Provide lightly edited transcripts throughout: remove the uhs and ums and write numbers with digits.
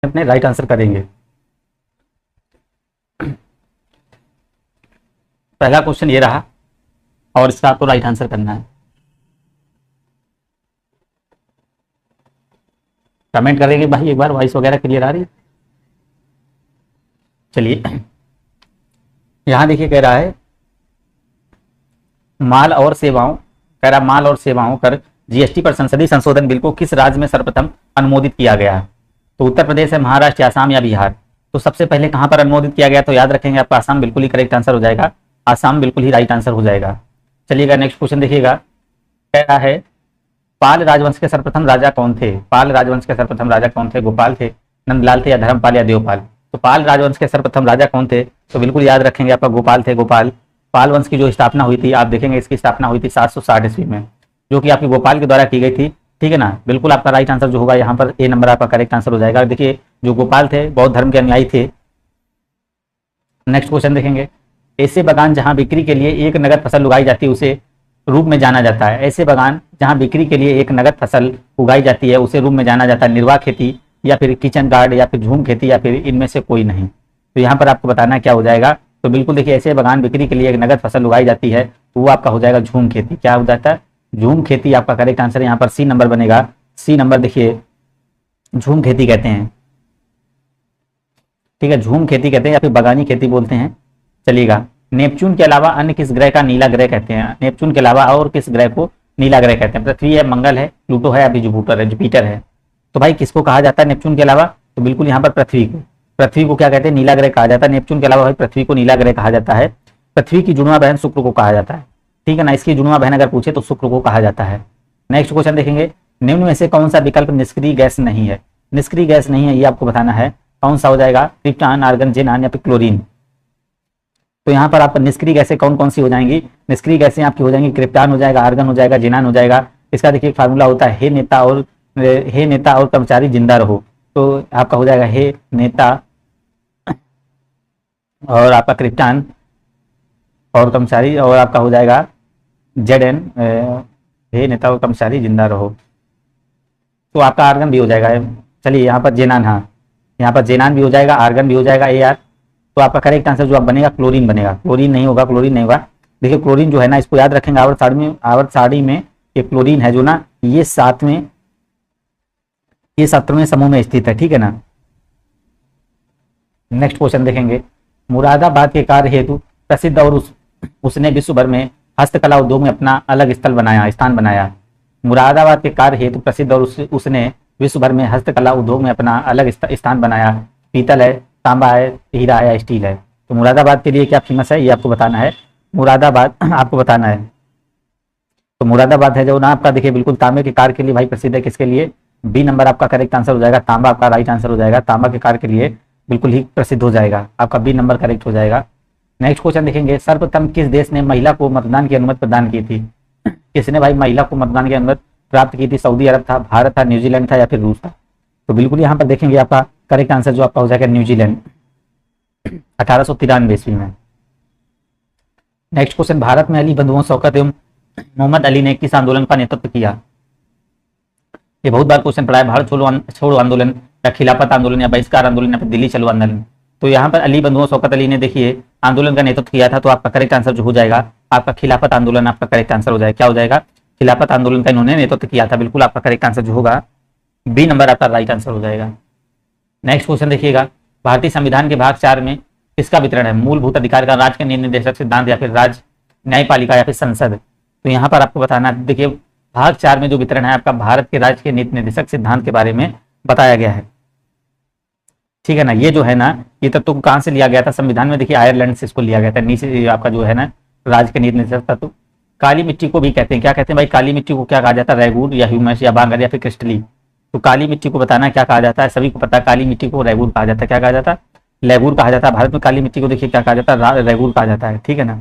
अपने right answer करेंगे। पहला क्वेश्चन ये रहा और इसका आपको राइट आंसर करना है। कमेंट करेंगे भाई एक बार, वॉइस वगैरह क्लियर आ रही है? चलिए यहां देखिए कह रहा है माल और सेवाओं, कह रहा माल और सेवाओं कर जीएसटी पर संसदीय संशोधन बिल को किस राज्य में सर्वप्रथम अनुमोदित किया गया है? तो उत्तर प्रदेश है, महाराष्ट्र, आसाम या बिहार। तो सबसे पहले कहां पर अनुमोदित किया गया? तो याद रखेंगे आपका आसाम बिल्कुल ही करेक्ट आंसर हो जाएगा, आसाम बिल्कुल ही राइट आंसर हो जाएगा। चलिएगा नेक्स्ट क्वेश्चन देखिएगा, कह रहा है पाल राजवंश के सर्वप्रथम राजा कौन थे? पाल राजवंश के सर्वप्रथम राजा कौन थे? गोपाल थे, नंदलाल थे या धर्मपाल या देवपाल? तो पाल राजवंश के सर्वप्रथम राजा कौन थे? तो बिल्कुल याद रखेंगे आपका गोपाल थे, गोपाल। पाल वंश की जो स्थापना हुई थी, आप देखेंगे इसकी स्थापना हुई थी 760 ईस्वी में, जो कि आपकी गोपाल के द्वारा की गई थी। ठीक है ना, बिल्कुल आपका राइट आंसर जो होगा यहाँ पर ए नंबर आपका करेक्ट आंसर हो जाएगा। देखिए जो गोपाल थे बौद्ध धर्म के अनुयायी थे। नेक्स्ट क्वेश्चन देखेंगे, ऐसे बागान जहां बिक्री के लिए एक नगद फसल उगाई जाती है उसे रूप में जाना जाता है? ऐसे बागान जहां बिक्री के लिए एक नगद फसल उगाई जाती है उसे रूप में जाना जाता है निर्वाह खेती या फिर किचन गार्ड या फिर झूम खेती या फिर इनमें से कोई नहीं? तो यहाँ पर आपको बताना क्या हो जाएगा। तो बिल्कुल देखिए ऐसे बागान बिक्री के लिए एक नगद फसल उगाई जाती है तो वो आपका हो जाएगा झूम खेती। क्या हो जाता है? झूम खेती आपका करेक्ट आंसर यहाँ पर सी नंबर बनेगा। सी नंबर देखिए झूम खेती कहते हैं। ठीक है, झूम खेती कहते हैं या फिर बागानी खेती बोलते हैं। चलिएगा, नेपच्यून के अलावा अन्य किस ग्रह का नीला ग्रह कहते हैं? नेपच्यून के अलावा और किस ग्रह को नीला ग्रह कहते हैं? पृथ्वी है, मंगल है, प्लूटो है या फिर जुपिटर है? तो भाई किसको कहा जाता है नेपच्यून के अलावा? तो बिल्कुल यहाँ पर पृथ्वी को। पृथ्वी को क्या कहते हैं? नीला ग्रह कहा जाता है। नेपच्यून के अलावा भाई पृथ्वी को नीला ग्रह कहा जाता है। पृथ्वी की जुड़वा बहन शुक्र को कहा जाता है। ठीक है ना, इसकी जुड़वा बहन अगर पूछे तो शुक्र को कहा जाता है। नेक्स्ट क्वेश्चन देखेंगे, निम्न में से कौन सा विकल्प निष्क्रिय गैस नहीं है? निष्क्रिय गैस नहीं है ये आपको बताना है, कौन सा हो जाएगा? क्रिप्टॉन, आर्गन, जेनान या फिर क्लोरीन? तो यहाँ पर आपका निष्क्रिय गैसें कौन कौन सी हो जाएंगी? निष्क्रिय गैसें आपकी हो जाएंगी क्रिप्टॉन हो जाएगा, आर्गन हो जाएगा, जेनान हो जाएगा। इसका देखिए फार्मूला होता है हे नेता और कर्मचारी जिंदा रहो। तो आपका हो जाएगा हे नेता और आपका क्रिप्टॉन और कर्मचारी, और आपका हो जाएगा ZN हे नेता और कर्मचारी जिंदा रहो। तो आपका आर्गन भी हो जाएगा। चलिए यहाँ पर जेनान, हाँ यहाँ पर जेनान भी हो जाएगा, आर्गन भी हो जाएगा AR। तो आपका करेक्ट आंसर जो आप बनेगा क्लोरीन बनेगा। क्लोरीन नहीं होगा, क्लोरीन नहीं होगा। देखिए क्लोरीन जो है ना, इसको याद रखेंगे आवर्त सारणी में ये क्लोरीन है जो ना, ये 17वें समूह में स्थित है। ठीक है ना। नेक्स्ट क्वेश्चन देखेंगे, मुरादाबाद के कार्य हेतु प्रसिद्ध और उसने विश्व भर में हस्तकला उद्योग में अपना अलग स्थान बनाया। मुरादाबाद के कार्य हेतु प्रसिद्ध और उसने विश्व भर में हस्तकला उद्योग में अपना अलग स्थान बनाया। पीतल है, तांबा है, हीरा है या स्टील है? तो मुरादाबाद के लिए क्या फेमस है ये आपको बताना है। मुरादाबाद आपको बताना है। तो मुरादाबाद है जो ना आपका देखिए बिल्कुल तांबे के कार्य के लिए भाई प्रसिद्ध है। किसके लिए? बी नंबर आपका करेक्ट आंसर हो जाएगा। तांबा आपका राइट आंसर हो जाएगा। तांबा के कार्य के लिए बिल्कुल ही प्रसिद्ध हो जाएगा। आपका बी नंबर करेक्ट हो जाएगा। नेक्स्ट क्वेश्चन देखेंगे, सर्वप्रथम किस देश ने महिला को मतदान की अनुमति प्रदान की थी? किसने भाई महिला को मतदान की अनुमति प्राप्त की थी? सऊदी अरब था, भारत था, न्यूजीलैंड था या फिर रूस था? तो बिल्कुल यहाँ पर देखेंगे आपका करेक्ट आंसर जो आपका हो जाएगा न्यूजीलैंड, 1893 ईस्वी में। नेक्स्ट क्वेश्चन, भारत में अली बंधुओं शौकत एवं मोहम्मद अली ने किस आंदोलन का नेतृत्व किया? ये बहुत बार क्वेश्चन पड़ा है, भारत छोड़ो आंदोलन या खिलाफत आंदोलन या बहिष्कार आंदोलन या फिर दिल्ली चलो आंदोलन? तो यहाँ पर अली बंधुओं शौकत अली ने देखिए आंदोलन का नेतृत्व किया था। तो आपका करेक्ट आंसर जो हो जाएगा आपका खिलाफत आंदोलन आपका करेक्ट आंसर हो जाएगा। क्या हो जाएगा? खिलाफत आंदोलन का इन्होंने नेतृत्व किया था। बिल्कुल आपका करेक्ट आंसर जो होगा बी नंबर आपका राइट आंसर हो जाएगा। नेक्स्ट क्वेश्चन देखिएगा, भारतीय संविधान के भाग 4 में किसका वितरण है? मूलभूत अधिकार का, राज्य के नीति निर्देशक सिद्धांत या फिर राज्य न्यायपालिका या फिर संसद? तो यहाँ पर आपको बताना देखिए भाग 4 में जो वितरण है आपका भारत के राज्य के नीति निर्देशक सिद्धांत के बारे में बताया गया है। ठीक है ना, ये जो है ना ये तत्व को कहाँ से लिया गया था? संविधान में देखिए आयरलैंड से इसको लिया गया था। नीचे आपका जो है ना राज्य के नीति निर्देशक तत्व, काली मिट्टी को भी कहते हैं। क्या कहते हैं भाई? काली मिट्टी को क्या कहा जाता है? रेगूर या ह्यूमस या बांगर या फिर क्रिस्टली? तो काली मिट्टी को बताना क्या कहा जाता है, सभी को पता है काली मिट्टी को रेगूर कहा जाता है। क्या कहा जाता है? लेगूर कहा जाता है। भारत में काली मिट्टी को देखिए क्या कहा जाता है? रेगूर कहा जाता है। ठीक है ना।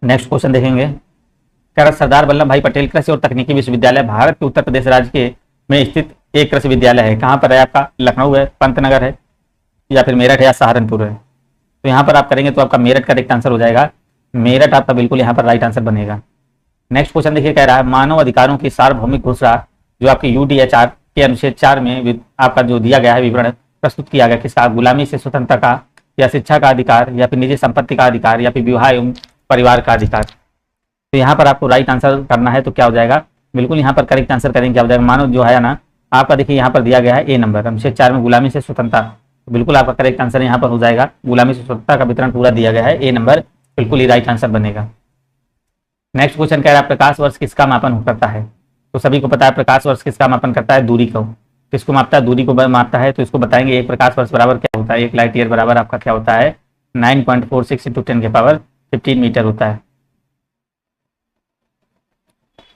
नेक्स्ट क्वेश्चन देखेंगे, क्या सरदार वल्लभ भाई पटेल कृषि और तकनीकी विश्वविद्यालय भारत के उत्तर प्रदेश राज्य के में स्थित एक कृषि विद्यालय है? कहाँ पर है आपका? लखनऊ है, पंतनगर है या फिर मेरठ है या सहारनपुर है? तो यहाँ पर आप करेंगे तो आपका मेरठ करेक्ट आंसर हो जाएगा। मेरठ आपका बिल्कुल यहाँ पर राइट आंसर बनेगा। नेक्स्ट क्वेश्चन देखिए, कह रहा है मानव अधिकारों की सार्वभौमिक घोषणा जो आपकी UDHR के अनुच्छेद 4 में आपका जो दिया गया है विवरण प्रस्तुत किया गया किसका, गुलामी से स्वतंत्रता का, या शिक्षा का अधिकार, या फिर निजी संपत्ति का अधिकार, या फिर विवाह एवं परिवार का अधिकार। तो यहाँ पर आपको राइट आंसर करना है तो क्या हो जाएगा, बिल्कुल यहाँ पर करेक्ट आंसर करेंगे क्या हो जाएगा, मानो जो है ना आपका देखिए यहाँ पर दिया गया है ए नंबर, अनुच्छेद 4 में गुलामी से स्वतंत्रता, तो बिल्कुल आपका करेक्ट आंसर यहाँ पर हो जाएगा, गुलामी से स्वतंत्रता का वितरण पूरा दिया गया है, ए नंबर बिल्कुल ही राइट आंसर बनेगा। नेक्स्ट क्वेश्चन कह रहा है प्रकाश वर्ष किसका मापन करता है, तो सभी को पता है प्रकाश वर्ष किसका मापन करता है, दूरी को, किसको मापता है, दूरी को मापता है। तो इसको बताएंगे एक प्रकाश वर्ष बराबर क्या होता है, एक लाइट ईयर बराबर आपका क्या होता है 9.46 × 10⁻15 मीटर होता है।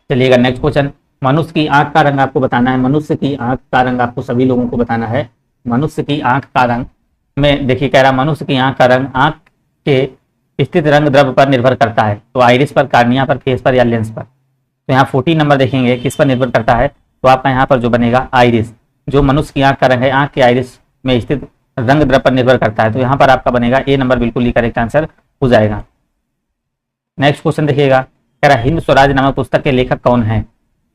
चलिएगा नेक्स्ट क्वेश्चन, मनुष्य की आंख का रंग आपको बताना है, मनुष्य की आंख का रंग आपको सभी लोगों को बताना है। मनुष्य की आंख का रंग में देखिए कह रहा मनुष्य की आंख का रंग आंख के स्थित रंग द्रव्य पर निर्भर करता है, तो आइरिस पर, कार्निया पर, फेस पर या लेंस पर। तो यहाँ 14 नंबर देखेंगे किस पर निर्भर करता है, तो आपका यहाँ पर जो बनेगा आइरिस, जो मनुष्य की आंख का रंग है आंख के आइरिस में स्थित रंग द्रव्य पर निर्भर करता है, तो यहाँ पर आपका बनेगा ए नंबर बिल्कुल ही करेक्ट आंसर हो जाएगा। नेक्स्ट क्वेश्चन देखिएगा, कह रहा हिंद स्वराज नामक पुस्तक के लेखक कौन है,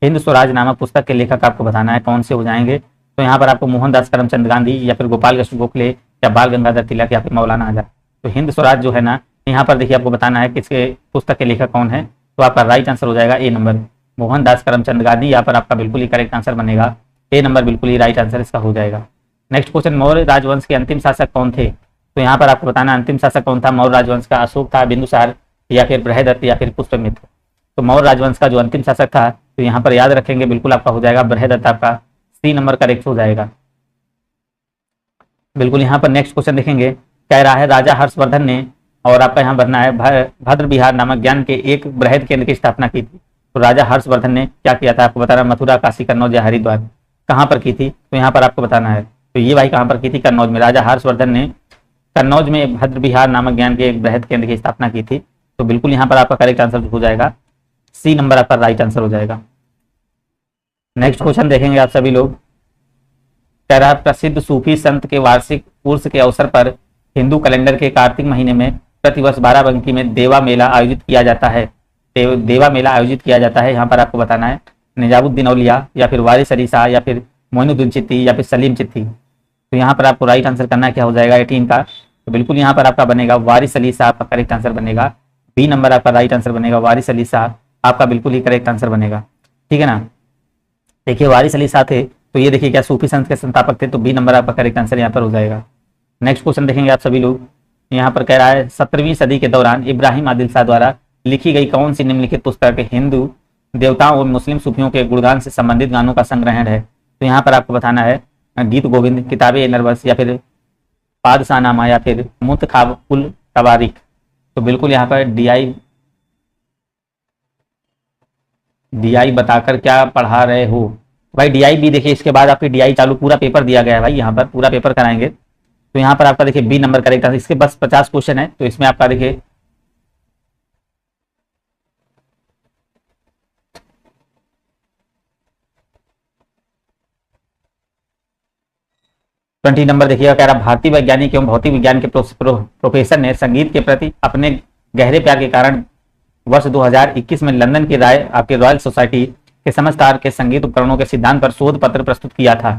हिंद स्वराज नामक पुस्तक के लेखक आपको बताना है कौन से हो जाएंगे। तो यहाँ पर आपको मोहनदास करमचंद गांधी, या फिर गोपाल कृष्ण गोखले, या बाल गंगाधर तिलक, या फिर मौलाना आजाद। तो हिंद स्वराज जो है ना यहाँ पर देखिए आपको बताना है किसके पुस्तक के लेखक कौन है, तो आपका राइट आंसर हो जाएगा ए नंबर मोहनदास करमचंद गांधी, यहाँ पर आपका बिल्कुल ही करेक्ट आंसर बनेगा, ए नंबर बिल्कुल ही राइट आंसर इसका हो जाएगा। नेक्स्ट क्वेश्चन, मौर्य राजवंश के अंतिम शासक कौन थे, तो यहाँ पर आपको बताना अंतिम शासक कौन था मौर्य राजवंश का, अशोक था, बिंदुसार, या फिर बृहदत्त, या फिर पुष्यमित्र। तो मौर्य राजवंश का जो अंतिम शासक था तो यहाँ पर याद रखेंगे बिल्कुल आपका हो जाएगा बृहदत्त, आपका सी नंबर करेक्ट हो जाएगा बिल्कुल। यहाँ पर नेक्स्ट क्वेश्चन देखेंगे, कह रहा है राजा हर्षवर्धन ने, और आपका यहाँ बनना है भद्र विहार नामक ज्ञान के एक बृहद केंद्र की स्थापना की थी। तो राजा हर्षवर्धन ने क्या किया था आपको बताना, मथुरा, काशी, कन्नौज या हरिद्वार, कहाँ पर की थी, तो यहाँ पर आपको बताना है। तो ये भाई कहाँ पर की थी, कन्नौज में। राजा हर्षवर्धन ने कन्नौज में भद्र विहार नामक ज्ञान के एक बृहद केंद्र की स्थापना की थी, तो बिल्कुल यहाँ पर आपका करेक्ट आंसर हो जाएगा, सी नंबर आपका राइट आंसर हो जाएगा। नेक्स्ट क्वेश्चन देखेंगे आप सभी लोग, कह रहा है प्रसिद्ध सूफी संत के वार्षिक उर्स के अवसर पर हिंदू कैलेंडर के कार्तिक महीने में प्रतिवर्ष बाराबंकी में देवा मेला आयोजित किया जाता है, देवा मेला आयोजित किया जाता है। यहाँ पर आपको बताना है निजामुद्दीन औलिया, या फिर वारिस अली शाह, या फिर मोइनुद्दीन चिश्ती, या फिर सलीम चिश्ती। तो यहाँ पर आपको राइट आंसर करना क्या हो जाएगा 18 का, तो बिल्कुल यहाँ पर आपका बनेगा वारिस अली शाह, आपका करेक्ट आंसर बनेगा, बी नंबर आपका राइट आंसर बनेगा, वारिस अली शाह आपका बिल्कुल ही करेक्ट आंसर बनेगा, ठीक है ना। देखिए वारिस अली शाह थे, तो ये देखिए क्या सूफी संत के संस्थापक थे, तो बी नंबर आपका करेक्ट आंसर यहाँ पर हो जाएगा। नेक्स्ट क्वेश्चन देखेंगे आप सभी लोग, यहाँ पर कह रहा है 17वीं सदी के दौरान इब्राहिम आदिल शाह द्वारा लिखी गई कौन सी निम्नलिखित पुस्तक हिंदू देवताओं और मुस्लिम सूफियों के गुणगान से संबंधित गानों का संग्रहण है। तो यहाँ पर आपको बताना है गीत गोविंद, किताबे नरवस, या फिर पादशाहनामा, या फिर मुंतखाब उल तवारीख। तो बिल्कुल यहाँ पर डीआई बताकर क्या पढ़ा रहे हो भाई, डीआई भी देखिए इसके बाद आपकी डीआई चालू पूरा पेपर दिया गया है भाई, यहाँ पर पूरा पेपर कराएंगे। तो यहाँ पर आपका देखिए बी नंबर करेक्ट आंसर, इसके बस 50 क्वेश्चन है, तो इसमें आपका देखिए ट्वेंटी नंबर देखिएगा, कह रहा भारतीय वैज्ञानिक एवं भौतिक विज्ञान के प्रोफेसर ने संगीत के प्रति अपने गहरे प्यार के कारण वर्ष 2021 में लंदन की आपके रॉयल सोसाइटी के समझदार के संगीत उपकरणों के सिद्धांत पर शोध पत्र प्रस्तुत किया था।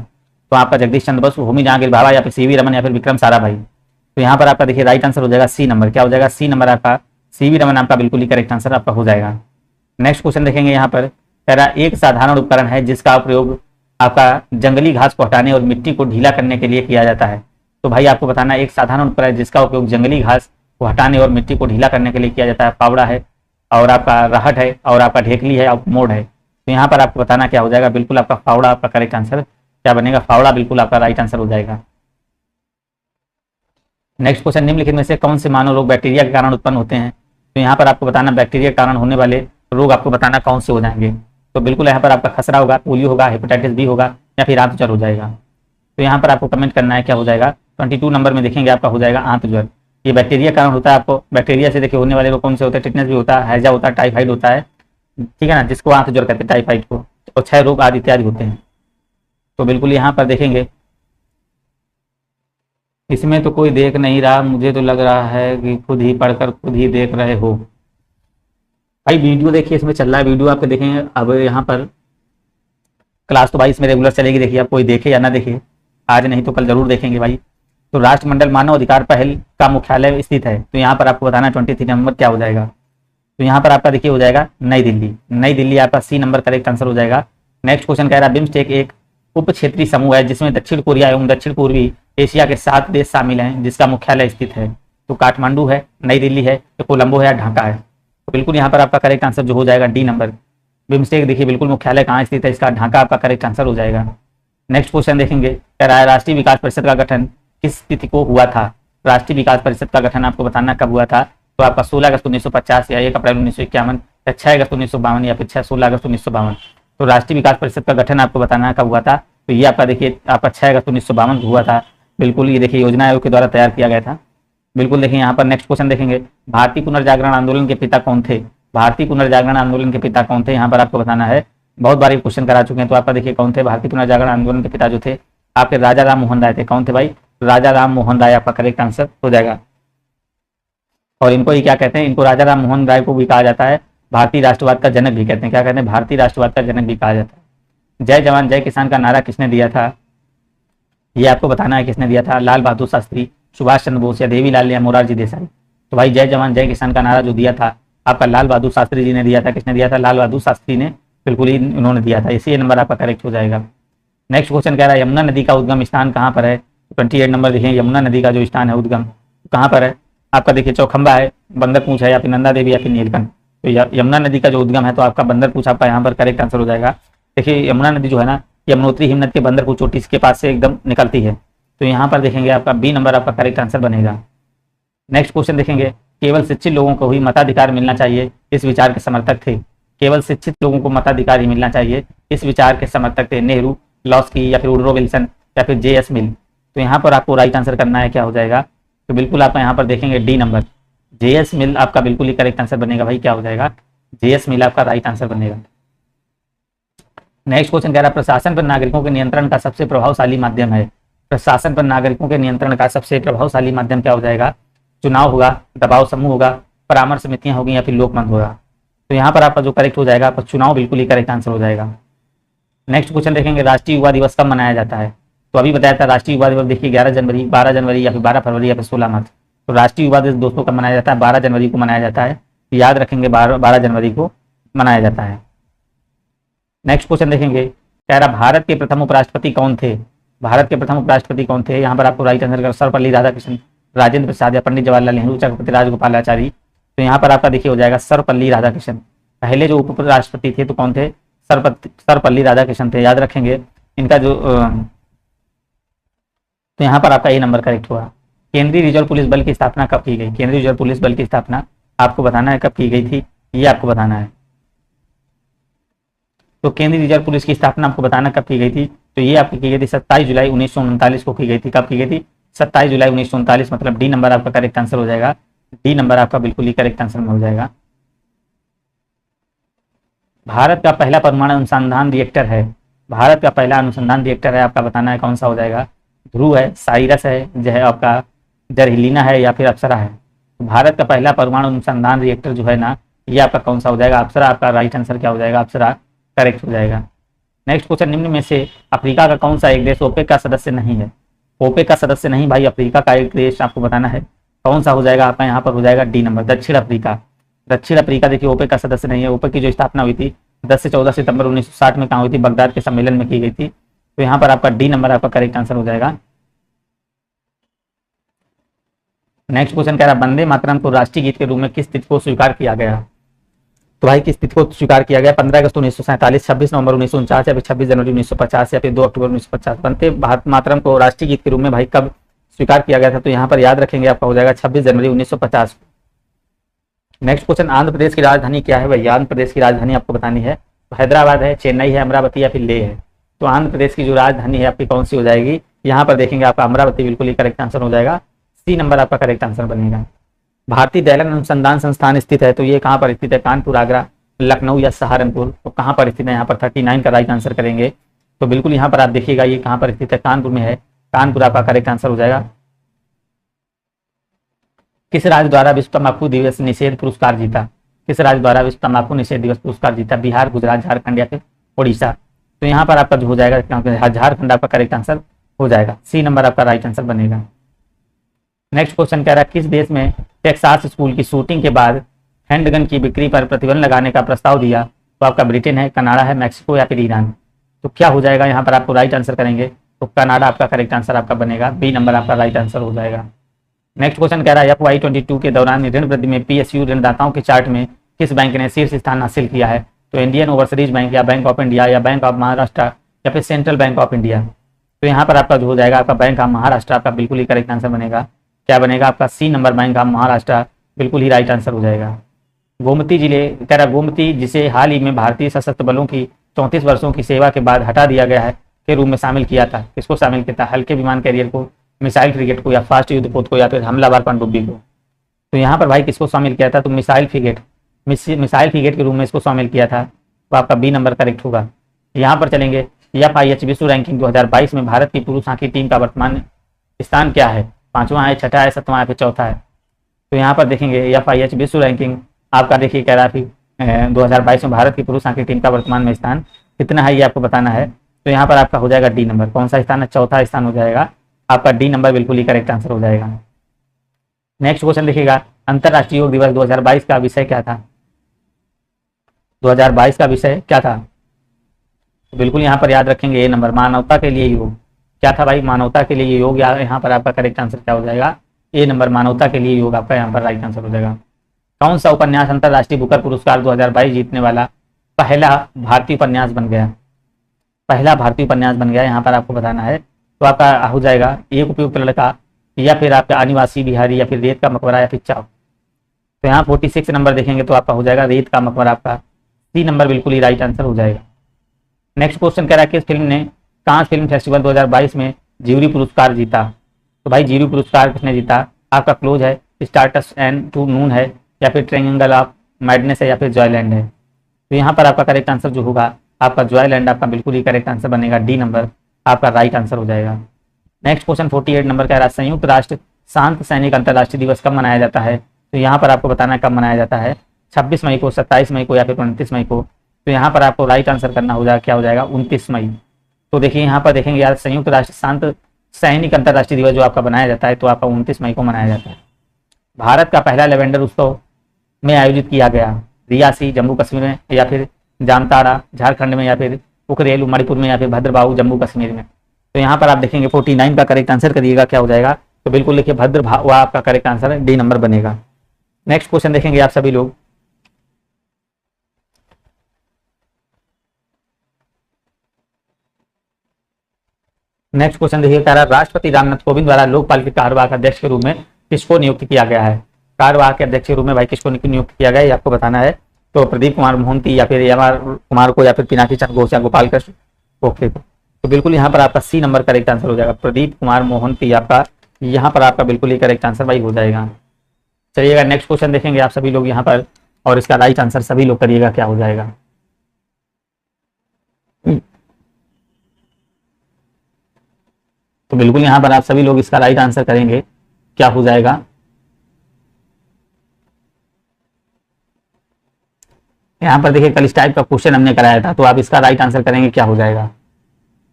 तो आपका जगदीश चंद्र बसु, होमी जहांगीर भाभा, या फिर सीवी रमन, या फिर विक्रम साराभाई। तो यहाँ पर आपका देखिए राइट आंसर हो जाएगा सी नंबर, क्या हो जाएगा सी नंबर आपका सीवी रमन आपका बिल्कुल ही करेक्ट आंसर आपका हो जाएगा। नेक्स्ट क्वेश्चन देखेंगे, यहाँ पर कह रहा एक साधारण उपकरण है जिसका प्रयोग आपका जंगली घास को हटाने और मिट्टी को ढीला करने के लिए किया जाता है। तो भाई आपको बताना एक साधारण उपकरण है जिसका उपयोग जंगली घास को हटाने और मिट्टी को ढीला करने के लिए किया जाता है। फावड़ा है, और आपका राहट है, और आपका ढेकली है, और मोड़ है। तो यहाँ पर आपको बताना क्या हो जाएगा, बिल्कुल आपका फावड़ा आपका करेक्ट आंसर क्या बनेगा, फावड़ा बिल्कुल आपका राइट आंसर हो जाएगा। नेक्स्ट क्वेश्चन, निम्नलिखित में से कौन से मानव रोग बैक्टीरिया के कारण उत्पन्न होते हैं। तो यहाँ पर आपको बताना बैक्टीरिया के कारण होने वाले रोग आपको बताना कौन से हो जाएंगे। तो बिल्कुल यहाँ पर आपका खसरा होगा, पोलियो होगा, हेपेटाइटिस बी होगा, या फिर आंत ज्वर हो जाएगा। तो यहाँ पर आपको कमेंट करना है क्या हो जाएगा, 22 नंबर में देखेंगे आपका हो जाएगा आंत ज्वर। ये बैक्टीरिया कारण होता है, आपको बैक्टीरिया से देखिए होने वाले रोग कौन से होते हैं, टिटनेस भी होता है, हैजा होता है, टाइफाइड होता है, ठीक है ना, जिसको आंत ज्वर कहते हैं टाइफाइड को, और क्षय रोग आदि इत्यादि होते हैं। तो बिल्कुल यहाँ पर देखेंगे, इसमें तो कोई देख नहीं रहा, मुझे तो लग रहा है कि खुद ही पढ़कर खुद ही देख रहे हो भाई। वीडियो देखिए, इसमें चल रहा है वीडियो, आपके देखेंगे। अब यहाँ पर क्लास तो भाई इसमें रेगुलर चलेगी, देखिए आप कोई देखे या ना देखे, आज नहीं तो कल जरूर देखेंगे भाई। तो राष्ट्रमंडल मानव अधिकार पहल का मुख्यालय स्थित है, तो यहाँ पर आपको बताना 23 नंबर क्या हो जाएगा। तो यहाँ पर आपका देखिए हो जाएगा नई दिल्ली। नई दिल्ली आपका सी नंबर करेक्ट आंसर हो जाएगा। नेक्स्ट क्वेश्चन कह रहा है बिम्स्टेक एक उप क्षेत्रीय समूह है जिसमें दक्षिण कोरिया एवं दक्षिण पूर्वी एशिया के 7 देश शामिल हैं, जिसका मुख्यालय स्थित है। तो काठमांडू है, नई दिल्ली है, तो कोलंबो है या ढाका है। तो बिल्कुल यहाँ पर आपका करेक्ट आंसर जो हो जाएगा डी नंबर। बिम्स्टेक देखिए बिल्कुल मुख्यालय कहाँ स्थित है, इसका ढाका आपका करेक्ट आंसर हो जाएगा। नेक्स्ट क्वेश्चन देखेंगे, कह रहा है राष्ट्रीय विकास परिषद का गठन किस तिथि को हुआ था। राष्ट्रीय विकास परिषद का गठन आपको बताना कब हुआ था। तो आपका 16 अगस्त 1950 या 1 अप्रैल 1951 या 6 अगस्त 1952 या फिर 16 अगस्त 1952। तो राष्ट्रीय विकास परिषद का गठन आपको बताना कब हुआ था। तो ये आपका देखिए आपका 6 अगस्त 1952 को हुआ था। बिल्कुल ये देखिए योजना आयोग के द्वारा तैयार किया गया था। बिल्कुल देखिए यहाँ पर नेक्स्ट क्वेश्चन देखेंगे, भारतीय पुनर्जागरण आंदोलन के पिता कौन थे। भारतीय पुनर्जागरण आंदोलन के पिता कौन थे, यहाँ पर आपको बताना है। बहुत बार ये क्वेश्चन करा चुके हैं, तो आपका देखिए कौन थे भारतीय पुनर्जागरण आंदोलन के पिता जो थे आपके राजा राम मोहन राय थे। कौन थे भाई, राजा राम मोहन राय आपका करेक्ट आंसर हो जाएगा। और इनको ही क्या कहते हैं, इनको राजा राम मोहन राय को भी कहा जाता है भारतीय राष्ट्रवाद का जनक भी कहते हैं। क्या कहते हैं, भारतीय राष्ट्रवाद का जनक भी कहा जाता है। जय जवान जय किसान का नारा किसने दिया था, ये आपको बताना है किसने दिया था। लाल बहादुर शास्त्री, सुभाष चंद्र बोस या देवीलाल या मोरारजी देसाई। तो भाई जय जवान जय किसान का नारा जो दिया था आपका लाल बहादुर शास्त्री जी ने दिया था। किसने दिया था, लाल बहादुर शास्त्री ने बिल्कुल ही इन्होंने दिया था। इसी नंबर आपका करेक्ट हो जाएगा। नेक्स्ट क्वेश्चन कह रहा है यमुना नदी का उद्गम स्थान कहाँ पर है। 28 नंबर देखिए, यमुना नदी का जो स्थान है उद्गम कहाँ पर है आपका देखिए चौखंबा है, बंदरपूछ है या फिर नंदा देवी या फिर नीलकंठ। तो यमुना नदी का जो उद्गम है तो आपका बंदरपूछ आपका यहाँ पर करेक्ट आंसर हो जाएगा। देखिए यमुना नदी जो है ना यमुनोत्री हिमनद के बंदरपूछ चोटी के पास से एकदम निकलती है। तो यहाँ पर देखेंगे आपका बी नंबर आपका करेक्ट आंसर बनेगा। नेक्स्ट क्वेश्चन देखेंगे, केवल शिक्षित लोगों को ही मताधिकार मिलना चाहिए, इस विचार के समर्थक थे। केवल शिक्षित लोगों को मताधिकार ही मिलना चाहिए, इस विचार के समर्थक थे नेहरू, लॉस्की या फिर वुडरो विल्सन या फिर जे.एस. मिल। तो यहाँ पर आपको राइट आंसर करना है, क्या हो जाएगा। तो बिल्कुल आप यहाँ पर देखेंगे डी नंबर, जे.एस. मिल आपका बिल्कुल ही करेक्ट आंसर बनेगा भाई। क्या हो जाएगा, जे.एस. मिल आपका राइट आंसर बनेगा। नेक्स्ट क्वेश्चन कह रहा है प्रशासन पर नागरिकों के नियंत्रण का सबसे प्रभावशाली माध्यम है। प्रशासन पर नागरिकों के नियंत्रण का सबसे प्रभावशाली माध्यम क्या हो जाएगा। चुनाव होगा, दबाव समूह होगा, परामर्श समितियां होगी या फिर लोकमत होगा। तो यहाँ पर आपका जो करेक्ट हो जाएगा आपका चुनाव बिल्कुल ही करेक्ट आंसर हो जाएगा। नेक्स्ट क्वेश्चन देखेंगे, राष्ट्रीय युवा दिवस कब मनाया जाता है। तो अभी बताया था राष्ट्रीय युवा दिवस देखिए 11 जनवरी, 12 जनवरी या फिर 12 फरवरी या फिर 16 मार्च। तो राष्ट्रीय युवा दिवस दोस्तों कब मनाया जाता है, 12 जनवरी को मनाया जाता है। याद रखेंगे 12 जनवरी को मनाया जाता है। नेक्स्ट क्वेश्चन देखेंगे, कह रहा भारत के प्रथम उपराष्ट्रपति कौन थे। भारत के प्रथम उपराष्ट्रपति कौन थे, यहाँ पर आपको राइट आंसर कर सर्वपल्ली राधाकृष्णन, राजेंद्र प्रसाद या पंडित जवाहरलाल नेहरू, चक्रवर्ती राजगोपालाचारी। तो यहाँ पर आपका देखिए हो जाएगा सर्वपल्ली राधाकृष्णन। पहले जो उपराष्ट्रपति थे तो कौन थे, सर्वपल्ली राधाकृष्णन थे। याद रखेंगे इनका जो तो यहाँ पर आपका ए नंबर करेक्ट हुआ। केंद्रीय रिजर्व पुलिस बल की स्थापना कब की गई। केंद्रीय रिजर्व पुलिस बल की स्थापना आपको बताना है कब की गई थी, ये आपको बताना है। तो केंद्रीय रिजर्व पुलिस की स्थापना आपको बताना कब की गई थी। तो ये आपकी की गई थी 27 जुलाई 1939 को की गई थी। कब की गई थी, 27 जुलाई 1939। मतलब डी नंबर आपका करेक्ट आंसर हो जाएगा। डी नंबर आपका बिल्कुल ही करेक्ट आंसर हो जाएगा। भारत का पहला परमाणु अनुसंधान रिएक्टर है। भारत का पहला अनुसंधान रिएक्टर है आपका बताना है कौन सा हो जाएगा। ध्रुव है, साइरस है, जो है आपका जरहिलीना है या फिर अप्सरा है। तो भारत का पहला परमाणु अनुसंधान रिएक्टर जो है ना ये आपका कौन सा हो जाएगा, अप्सरा। आपका राइट आंसर क्या हो जाएगा, अप्सरा करेक्ट हो जाएगा। नेक्स्ट क्वेश्चन, निम्न में से अफ्रीका का कौन सा एक देश ओपेक का सदस्य नहीं है। ओपेक का सदस्य नहीं भाई, अफ्रीका का एक देश आपको बताना है कौन सा हो जाएगा। आपका यहाँ पर हो जाएगा डी नंबर, दक्षिण अफ्रीका। दक्षिण अफ्रीका देखिए ओपेक का सदस्य नहीं है। ओपेक की जो स्थापना हुई थी 10 से 14 सितंबर 1960 में कहाँ हुई थी, बगदाद के सम्मेलन में की गई थी। तो यहाँ पर आपका डी नंबर आपका करेक्ट आंसर हो जाएगा। नेक्स्ट क्वेश्चन कह रहा है वंदे मातरम को राष्ट्रीय गीत के रूप में किस तिथि को स्वीकार किया गया। तो भाई किस तिथि को स्वीकार किया गया, 15 अगस्त 1947, 26 नवंबर 1949 या फिर 26 जनवरी 1950 या फिर 2 अक्टूबर 1950। वंदे मातरम को राष्ट्रीय गीत के रूप में भाई कब स्वीकार किया गया था। तो यहाँ पर याद रखेंगे आपका हो जाएगा 26 जनवरी 1950। नेक्स्ट क्वेश्चन, आंध्र प्रदेश की राजधानी क्या है भाई। आंध्र प्रदेश की राजधानी आपको बतानी है। तो हैदराबाद है, चेन्नई है, अमरावती या फिर लेह है। तो आंध्र प्रदेश की जो राजधानी है आपकी कौन सी हो जाएगी, यहाँ पर देखेंगे आपका अमरावती बिल्कुल ही करेक्ट आंसर हो जाएगा। सी नंबर आपका करेक्ट आंसर बनेगा। भारतीय दलहन अनुसंधान संस्थान स्थित है, तो ये कहाँ पर स्थित है, कानपुर, आगरा, लखनऊ या सहारनपुर। तो कहाँ पर स्थित है, यहाँ पर 39 का राइट आंसर करेंगे। तो बिल्कुल यहाँ पर आप देखिएगा ये कहाँ पर स्थित है, कानपुर में है। कानपुर आपका करेक्ट आंसर हो जाएगा। किस राज्य द्वारा विश्व तंबाकू दिवस निषेध पुरस्कार जीता। किस राज्य द्वारा विश्व तंबाकू निषेध दिवस पुरस्कार जीता, बिहार, गुजरात, झारखंड या फिर उड़ीसा। तो यहाँ पर आपका जो हो जाएगा झारखंड आपका करेक्ट आंसर हो जाएगा, सी नंबर आपका राइट आंसर बनेगा। नेक्स्ट क्वेश्चन कह रहा है किस देश में टेक्सास स्कूल की शूटिंग के बाद हैंडगन की बिक्री पर प्रतिबंध लगाने का प्रस्ताव दिया? तो आपका ब्रिटेन है, कनाडा है, मैक्सिको या फिर ईरान। तो क्या हो जाएगा यहाँ पर आपको राइट आंसर करेंगे तो कनाडा आपका करेक्ट आंसर आपका बनेगा, बी नंबर आपका राइट आंसर हो जाएगा। नेक्स्ट क्वेश्चन कह रहा है FY22 के दौरान ऋण वृद्धि में PSU ऋणदाताओं के चार्ट में किस बैंक ने शीर्ष स्थान हासिल किया है? तो इंडियन ओवरसीज बैंक या बैंक ऑफ इंडिया या बैंक ऑफ महाराष्ट्र या फिर सेंट्रल बैंक ऑफ इंडिया। तो यहाँ पर आपका जो हो जाएगा आपका बैंक ऑफ महाराष्ट्र आपका बिल्कुल ही करेक्ट आंसर बनेगा। क्या बनेगा आपका C number bank of Maharashtra बिल्कुल ही राइट आंसर हो जाएगा। गोमती जिले कह रहा गोमती जिसे हाल ही में भारतीय सशस्त्र बलों की 34 वर्षों की सेवा के बाद हटा दिया गया है के रूप में शामिल किया था? किसको शामिल किया था? हल्के विमान कैरियर को, मिसाइल फ्रिगेट को या फास्ट युद्धपोत को या फिर हमलावर पनडुब्बी को। तो यहाँ पर भाई किसको शामिल किया था? तो मिसाइल फ्रिगेट के रूप में इसको शामिल किया था, तो आपका बी नंबर करेक्ट होगा। यहाँ पर चलेंगे FIH विश्व रैंकिंग 2022 में भारत की पुरुष हॉकी टीम का वर्तमान स्थान क्या है? 5वां है, 6ठा है, 7वां है, फिर 4था है। तो यहाँ पर देखेंगे FIH विश्व रैंकिंग आपका देखिए कह रहा है 2022 में भारत की पुरुष हॉकी टीम का वर्तमान में स्थान कितना है ये आपको बताना है। तो यहाँ पर आपका हो जाएगा डी नंबर। कौन सा स्थान है? चौथा स्थान हो जाएगा आपका, डी नंबर बिल्कुल ही करेक्ट आंसर हो जाएगा। नेक्स्ट क्वेश्चन देखिएगा अंतर्राष्ट्रीय योग दिवस 2022 का विषय क्या था? 2022 का विषय क्या था? तो बिल्कुल यहाँ पर याद रखेंगे ए नंबर, मानवता के लिए योग। क्या था भाई? मानवता के लिए योग। यहाँ पर आपका करेक्ट आंसर क्या हो जाएगा? ए नंबर, मानवता के लिए योग आपका यहाँ पर राइट आंसर हो जाएगा। कौन सा उपन्यास अंतर्राष्ट्रीय बुकर पुरस्कार 2022 जीतने वाला पहला भारतीय उपन्यास बन गया? पहला भारतीय उपन्यास बन गया, यहाँ पर आपको बताना है। तो आपका हो जाएगा एक उपयुक्त लड़का या फिर आपका आदिवासी बिहारी या फिर रेत का मकबरा या फिर चाव। तो यहाँ 46 नंबर देखेंगे तो आपका हो जाएगा रेत का मकबरा, आपका सी नंबर बिल्कुल ही राइट आंसर हो जाएगा। नेक्स्ट क्वेश्चन कह रहा है किस फिल्म ने कांस फिल्म फेस्टिवल 2022 में ज्यूरी पुरस्कार जीता? तो भाई ज्यूरी पुरस्कार किसने जीता? आपका क्लोज है, स्टारडस्ट एंड टू नून है या फिर ट्रायंगल ऑफ मैडनेस है या फिर जॉयलैंड है। तो यहाँ पर आपका करेक्ट आंसर जो होगा आपका जॉयलैंड आपका बिल्कुल ही करेक्ट आंसर बनेगा, डी नंबर आपका राइट आंसर हो जाएगा। नेक्स्ट क्वेश्चन 48 नंबर कह रहा है संयुक्त राष्ट्र शांत सैनिक अंतर्राष्ट्रीय दिवस कब मनाया जाता है? तो यहाँ पर आपको बताना है कब मनाया जाता है, 26 मई को, 27 मई को या फिर 29 मई को। तो यहाँ पर आपको राइट आंसर करना हो जाएगा, क्या हो जाएगा? 29 मई। तो देखिए यहाँ पर देखेंगे यार संयुक्त राष्ट्र शांत सैनिक अंतर्राष्ट्रीय दिवस जो आपका बनाया जाता है तो आपका 29 मई को मनाया जाता है। भारत का पहला लेवेंडर उत्सव में आयोजित किया गया रियासी जम्मू कश्मीर में या फिर जामताड़ा झारखंड में या फिर उखरेल मणिपुर में या फिर भद्रबाहू जम्मू कश्मीर में। तो यहाँ पर आप देखेंगे 49 का करेक्ट आंसर करिएगा, क्या हो जाएगा? तो बिल्कुल लिखिए भद्रबाहू आपका करेक्ट आंसर डी नंबर बनेगा। नेक्स्ट क्वेश्चन देखेंगे आप सभी लोग, नेक्स्ट क्वेश्चन देखिए कह रहा है राष्ट्रपति रामनाथ कोविंद द्वारा लोकपाल के कार्यवाहक अध्यक्ष के रूप में किसको नियुक्त किया गया है? कार्यवाहक अध्यक्ष के रूप में भाई किसको नियुक्त किया गया है आपको बताना है। तो प्रदीप कुमार मोहंती या फिर एम.आर. कुमार को या फिर पिनाकी चंद्र घोष या गोपाल कृष्ण गोखले को। तो बिल्कुल यहाँ पर आपका सी नंबर करेक्ट आंसर हो जाएगा, प्रदीप कुमार मोहंती आपका यहाँ पर आपका बिल्कुल ही करेक्ट आंसर भाई हो जाएगा। चलिएगा नेक्स्ट क्वेश्चन देखेंगे आप सभी लोग यहाँ पर और इसका राइट आंसर सभी लोग करिएगा, क्या हो जाएगा? तो बिल्कुल यहाँ पर आप सभी लोग इसका राइट आंसर करेंगे, क्या हो जाएगा? यहाँ पर देखिए कल इस टाइप का क्वेश्चन हमने कराया था तो आप इसका राइट आंसर करेंगे, क्या हो जाएगा?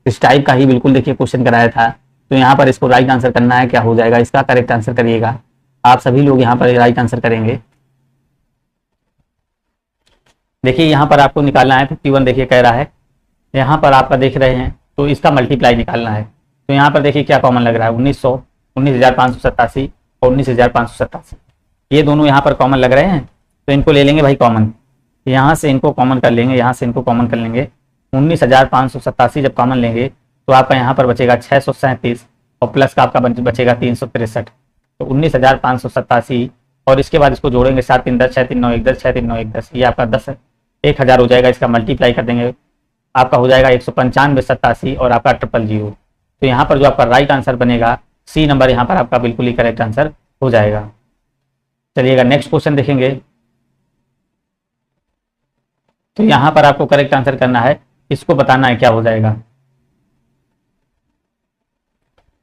इस टाइप का ही बिल्कुल देखिए क्वेश्चन कराया था तो यहाँ पर इसको राइट आंसर करना है, क्या हो जाएगा? इसका करेक्ट आंसर करिएगा, आप सभी लोग यहाँ पर राइट आंसर करेंगे। देखिए यहाँ पर आपको निकालना है 51 देखिए कह रहा है, यहाँ पर आपका देख रहे हैं तो इसका मल्टीप्लाई निकालना है। तो यहाँ पर देखिए क्या कॉमन लग रहा है 1900, 19,587 और 19,587 ये दोनों यहाँ पर कॉमन लग रहे हैं तो इनको ले लेंगे भाई कॉमन, यहाँ से इनको कॉमन कर लेंगे, यहाँ से इनको कॉमन कर लेंगे। 19,587 जब कॉमन लेंगे तो आपका यहाँ पर बचेगा 637 और प्लस का आपका बचेगा 363। तो 19,587 और इसके बाद इसको जोड़ेंगे 7 3 10 6 3 9 1 10 6 3 9 1 10 ये आपका 10,000 हो जाएगा। इसका मल्टीप्लाई कर देंगे आपका हो जाएगा 195 और आपका 000। तो यहाँ पर जो आपका राइट आंसर बनेगा सी नंबर यहाँ पर आपका बिल्कुल ही करेक्ट आंसर हो जाएगा। चलिएगा नेक्स्ट क्वेश्चन देखेंगे तो यहाँ पर आपको करेक्ट आंसर करना है, इसको बताना है क्या हो जाएगा।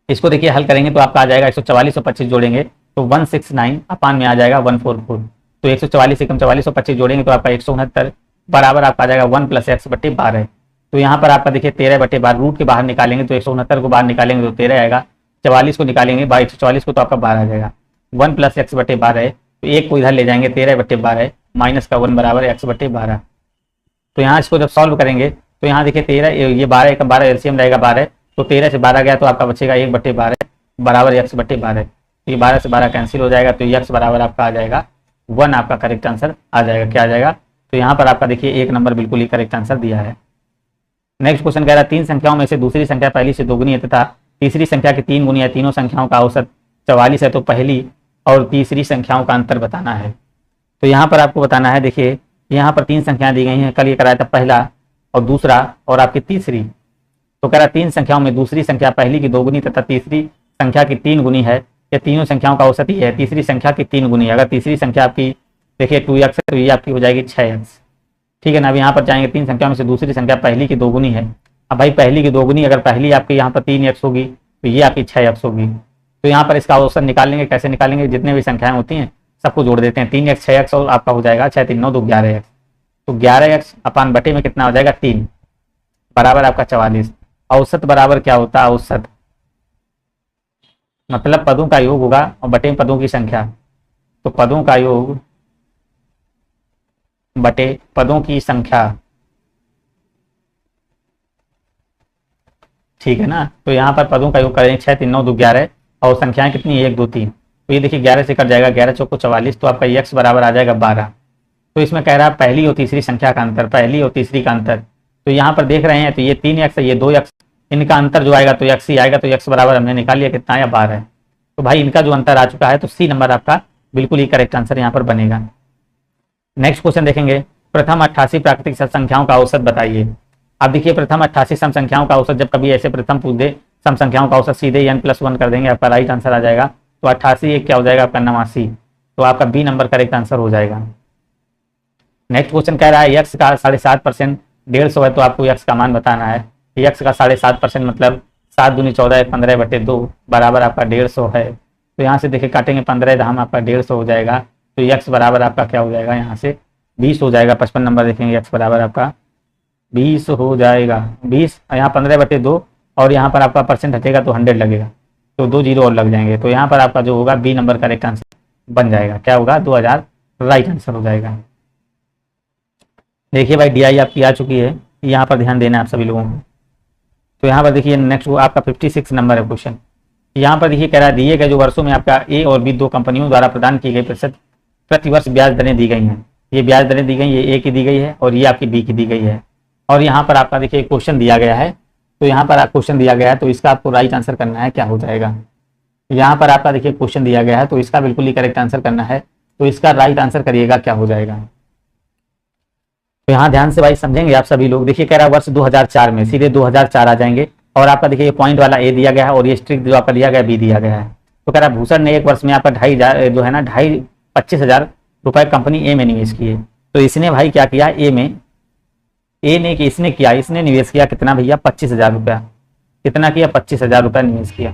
इसको देखिए हल करेंगे तो आपका आ जाएगा 144 और 25 जोड़ेंगे तो 169 अपान में आ जाएगा 144। तो 144 से 144 और 25 जोड़ेंगे तो आपका 169 बराबर आपका आ जाएगा 1 + x/12। तो यहाँ पर आपका देखिए 13/12 रूट के बाहर निकालेंगे तो 169 को बाहर निकालेंगे तो 13 आएगा, 44 को निकालेंगे 144 को तो आपका 12 आ जाएगा। 1 + x/12 है तो एक को इधर ले जाएंगे 13/12 माइनस का 1 बराबर x/12। तो यहाँ इसको जब सॉल्व करेंगे तो यहाँ देखिए 13 ये 12 का 12 एलसीएम रहेगा 12, तो 13 से 12 गया तो आपका बचेगा 1/12 बराबर x/12। ये 12 से 12 कैंसिल हो जाएगा तो x बराबर आपका आ जाएगा 1, आपका करेक्ट आंसर आ जाएगा। क्या आ जाएगा? तो यहाँ पर आपका देखिए 1 नंबर बिल्कुल ही करेक्ट आंसर दिया है। नेक्स्ट क्वेश्चन कह रहा है 3 संख्याओं में से दूसरी संख्या पहली से दोगुनी है तथा तीसरी संख्या की 3 गुनी है, तीनों संख्याओं का औसत 44 है, तो पहली और तीसरी संख्याओं का अंतर बताना है। तो यहाँ पर आपको बताना है, देखिए यहाँ पर 3 संख्याएं दी गई हैं, कल ये कराया था पहला और दूसरा और आपकी तीसरी। तो कह रहा 3 संख्याओं में दूसरी संख्या पहली की 2 गुनी तथा तीसरी संख्या की 3 गुनी है, ये तीनों संख्याओं का औसत ही है, तीसरी संख्या की 3 गुनी है। अगर तीसरी संख्या आपकी देखिए 2x है तो ये आपकी हो जाएगी 6x, ठीक है ना। अब यहाँ पर जाएंगे 3 संख्याओं में से दूसरी संख्या पहली की 2 गुनी है। अब भाई पहली की 2 गुनी, अगर पहली आपकी यहाँ पर 3x होगी तो ये आपकी 6x होगी। तो यहाँ पर इसका औसत निकालेंगे, कैसे निकालेंगे? जितने भी संख्याएं होती हैं सबको जोड़ देते हैं, 3x 6x और आपका हो जाएगा 6 3 9 2 11x। तो 11x अपान बटे में कितना हो जाएगा 3 बराबर आपका 44। औसत बराबर क्या होता है? औसत मतलब पदों का योग होगा और बटे में पदों की संख्या, तो पदों का योग बटे पदों की संख्या, ठीक है ना। तो यहाँ पर पदों का योग करेंगे 6 3 9 2 11 और संख्याएं कितनी है 1 2 3, तो ये देखिए 11 से कट जाएगा, 11 चौको 44, तो आपका x बराबर आ जाएगा 12। तो इसमें कह रहा है पहली और तीसरी संख्या का अंतर, पहली और तीसरी का अंतर। तो यहाँ पर देख रहे हैं तो ये 3x है, ये 2x, इनका अंतर जो आएगा तो x ही आएगा, तो x बराबर हमने निकाल लिया कितना आया 12 है। तो भाई इनका जो अंतर आ चुका है तो सी नंबर आपका बिल्कुल ही करेक्ट आंसर यहाँ पर बनेगा। नेक्स्ट क्वेश्चन देखेंगे, प्रथम 88 प्राकृतिक सम संख्याओं का औसत बताइए। अब देखिए प्रथम 88 सम संख्याओं का औसत, जब कभी ऐसे प्रथम पूछ दे सम संख्याओं का औसत सीधे n+1 कर देंगे, आपका राइट आंसर आ जाएगा। तो 88 एक क्या हो जाएगा आपका 89, तो आपका बी नंबर करेक्ट आंसर हो जाएगा। नेक्स्ट क्वेश्चन कह रहा है x का 7.5% 150 है, तो आपको x का मान बताना है। x का 7.5% मतलब 7 दूनी 14 15/2 बराबर आपका 150 है। तो यहाँ से देखिए काटेंगे 15 धाम आपका 150 हो जाएगा, तो x बराबर आपका क्या हो जाएगा यहाँ से 20 हो जाएगा। 55 नंबर देखेंगे x बराबर आपका 20 हो जाएगा, 20 यहाँ 15/2 और यहाँ पर आपका परसेंट हटेगा तो 100 लगेगा, तो 2 जीरो और लग जाएंगे। तो यहाँ पर आपका जो होगा बी नंबर करेक्ट आंसर बन जाएगा। क्या होगा 2000 राइट आंसर हो जाएगा। देखिए भाई DI आपकी आ चुकी है, यहाँ पर ध्यान देना है आप सभी लोगों को। तो यहाँ पर देखिए नेक्स्ट आपका 56 नंबर है क्वेश्चन। यहाँ पर देखिए कह रहा है दिए गए जो वर्षों में आपका ए और बी 2 कंपनियों द्वारा प्रदान की गई प्रतिवर्ष ब्याज दरें दी गई हैं। ये ब्याज दरें दी गई, ये ए की दी गई है और ये आपकी बी की दी गई है। और यहाँ पर आपका देखिए क्वेश्चन दिया गया है, तो यहाँ पर क्वेश्चन दिया गया है तो इसका आपको राइट आंसर करना है, क्या हो जाएगा। यहाँ पर आपका देखिए क्वेश्चन दिया गया है तो इसका बिल्कुल ही करेक्ट आंसर करना है, तो इसका राइट आंसर करिएगा क्या हो जाएगा। तो यहाँ ध्यान से भाई समझेंगे आप सभी लोग। देखिए कह रहा है वर्ष 2004 में, सीधे 2004 आ जाएंगे और आपका देखिए ये पॉइंट वाला ए दिया गया है और ये स्ट्रिक्ट जो आपका दिया गया बी दिया गया है। तो कह रहा है भूषण ने एक वर्ष में आपका 2,500 जो है ना 25,000 रुपए कंपनी ए में निवेश किए। तो इसने भाई क्या किया ए में, ए ने कि इसने किया, इसने निवेश किया कितना भैया 25,000 रुपया। कितना किया 25,000 रुपया निवेश किया।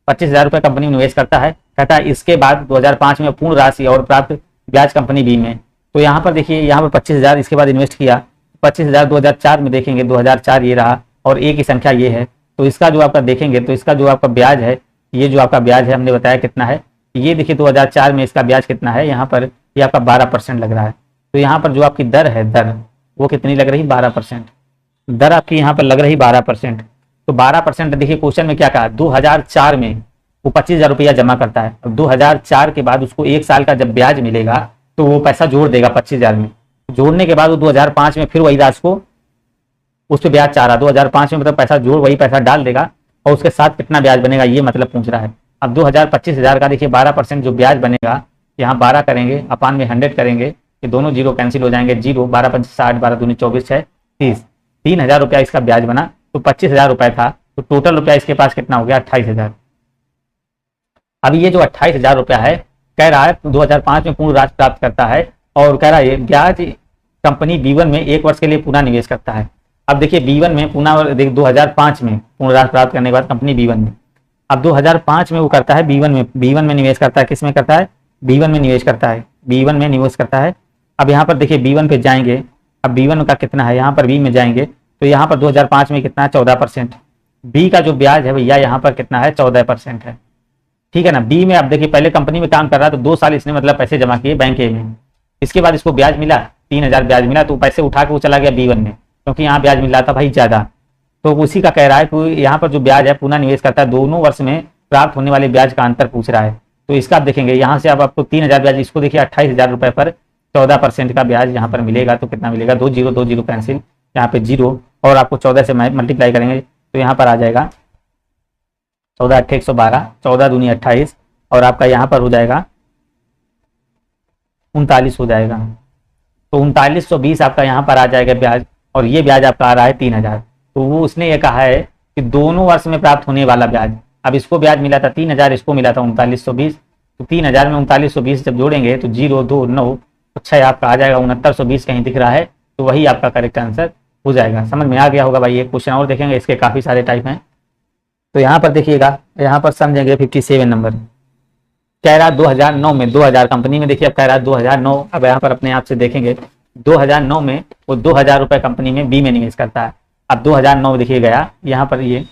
25,000 रुपये कंपनी निवेश करता है, कहता है इसके बाद 2005 में पूर्ण राशि और प्राप्त ब्याज कंपनी बी में। तो यहाँ पर देखिए यहाँ पर 25,000 इसके बाद इन्वेस्ट किया, 25,000 2004 में देखेंगे 2004 ये रहा और ए की संख्या ये है। तो इसका जो आपका देखेंगे तो इसका जो आपका ब्याज है, ये जो आपका ब्याज है हमने बताया कितना है, ये देखिए 2004 में इसका ब्याज कितना है, यहाँ पर ये आपका 12% लग रहा है। तो यहाँ पर जो आपकी दर है, दर वो कितनी लग रही 12%, दर आपकी यहाँ पर लग रही 12%। तो 12% देखिए क्वेश्चन में क्या कहा 2004 में वो 25,000 रुपया जमा करता है। अब 2004 के बाद उसको 1 साल का जब ब्याज मिलेगा तो वो पैसा जोड़ देगा 25,000 में। जोड़ने के बाद वो 2005 में फिर वही राशि को उस पर ब्याज चाह रहा, 2005 में मतलब पैसा जोड़ वही पैसा डाल देगा और उसके साथ कितना ब्याज बनेगा ये मतलब पूछ रहा है। अब 25,000 का देखिए 12% जो ब्याज बनेगा, यहाँ 12 करेंगे अपान में 100 करेंगे, ये दोनों जीरो कैंसिल हो जाएंगे, जीरो 12 5 60 12 दूनी 24 6 30, 3,000 रुपया इसका ब्याज बना। तो 25,000 रुपया था, तो टोटल रुपया इसके पास कितना हो गया 28,000। अब ये जो 28,000 रुपया है कह रहा है 2005 में पूर्ण राशि प्राप्त करता है और कह रहा है ब्याज कंपनी B1 में 1 वर्ष के लिए पुनः निवेश करता है। अब देखिए B1 में पुनः 2005 में पूर्ण राशि प्राप्त करने के बाद कंपनी B1 में, अब 2005 में वो करता है B1 में निवेश करता है। किस में करता है B1 में निवेश करता है, B1 में निवेश करता है। अब यहाँ पर देखिए B1 पे जाएंगे, अब B1 का कितना है, यहाँ पर B में जाएंगे तो यहाँ पर 2005 में कितना है 14%। बी का जो ब्याज है भैया यहाँ पर कितना है 14% है, ठीक है ना। बी में आप देखिए पहले कंपनी में काम कर रहा था तो 2 साल इसने मतलब पैसे जमा किए बैंक ए में, इसके बाद इसको ब्याज मिला 3000 ब्याज मिला, तो पैसे उठा के वो चला गया B1 में, क्योंकि यहाँ ब्याज मिल रहा था भाई ज्यादा। तो उसी का कह रहा है कि यहाँ पर जो ब्याज है पुनः निवेश करता है, दोनों वर्ष में प्राप्त होने वाले ब्याज का अंतर पूछ रहा है। तो इसका आप देखेंगे यहाँ से अब आपको 3000 ब्याज, इसको देखिए 28,000 रुपए पर 14% का ब्याज यहाँ पर मिलेगा। तो कितना मिलेगा, 2 जीरो कैंसिल, यहाँ पे 0 और आपको 14 से मल्टीप्लाई करेंगे तो यहाँ पर आ जाएगा 14 8 112, 14 दूनी 28 और आपका यहाँ पर हो जाएगा 39 हो जाएगा। तो 3920 आपका यहाँ पर आ जाएगा ब्याज, और ये ब्याज आपका आ रहा है 3000। तो वो उसने ये कहा है कि दोनों वर्ष में प्राप्त होने वाला ब्याज, अब इसको ब्याज मिला था 3000, इसको मिला था 3920, तो 3000 में 3920 जब जोड़ेंगे तो 0 2 9 तो 6 आपका आ जाएगा 6920 कहीं दिख रहा है, तो वही आपका करेक्ट आंसर हो जाएगा। समझ में आ गया होगा भाई। एक क्वेश्चन और देखेंगे, इसके काफी सारे टाइप हैं। तो यहाँ पर देखिएगा, यहाँ पर समझेंगे 57 नंबर कह रहा 2009 में 2000 कंपनी में, देखिए अब कह रहा 2009, अब यहाँ पर अपने आप से देखेंगे 2009 में वो 2000 रुपए कंपनी में बी में निवेश करता है। अब 2009 देखिए गया यहाँ पर ये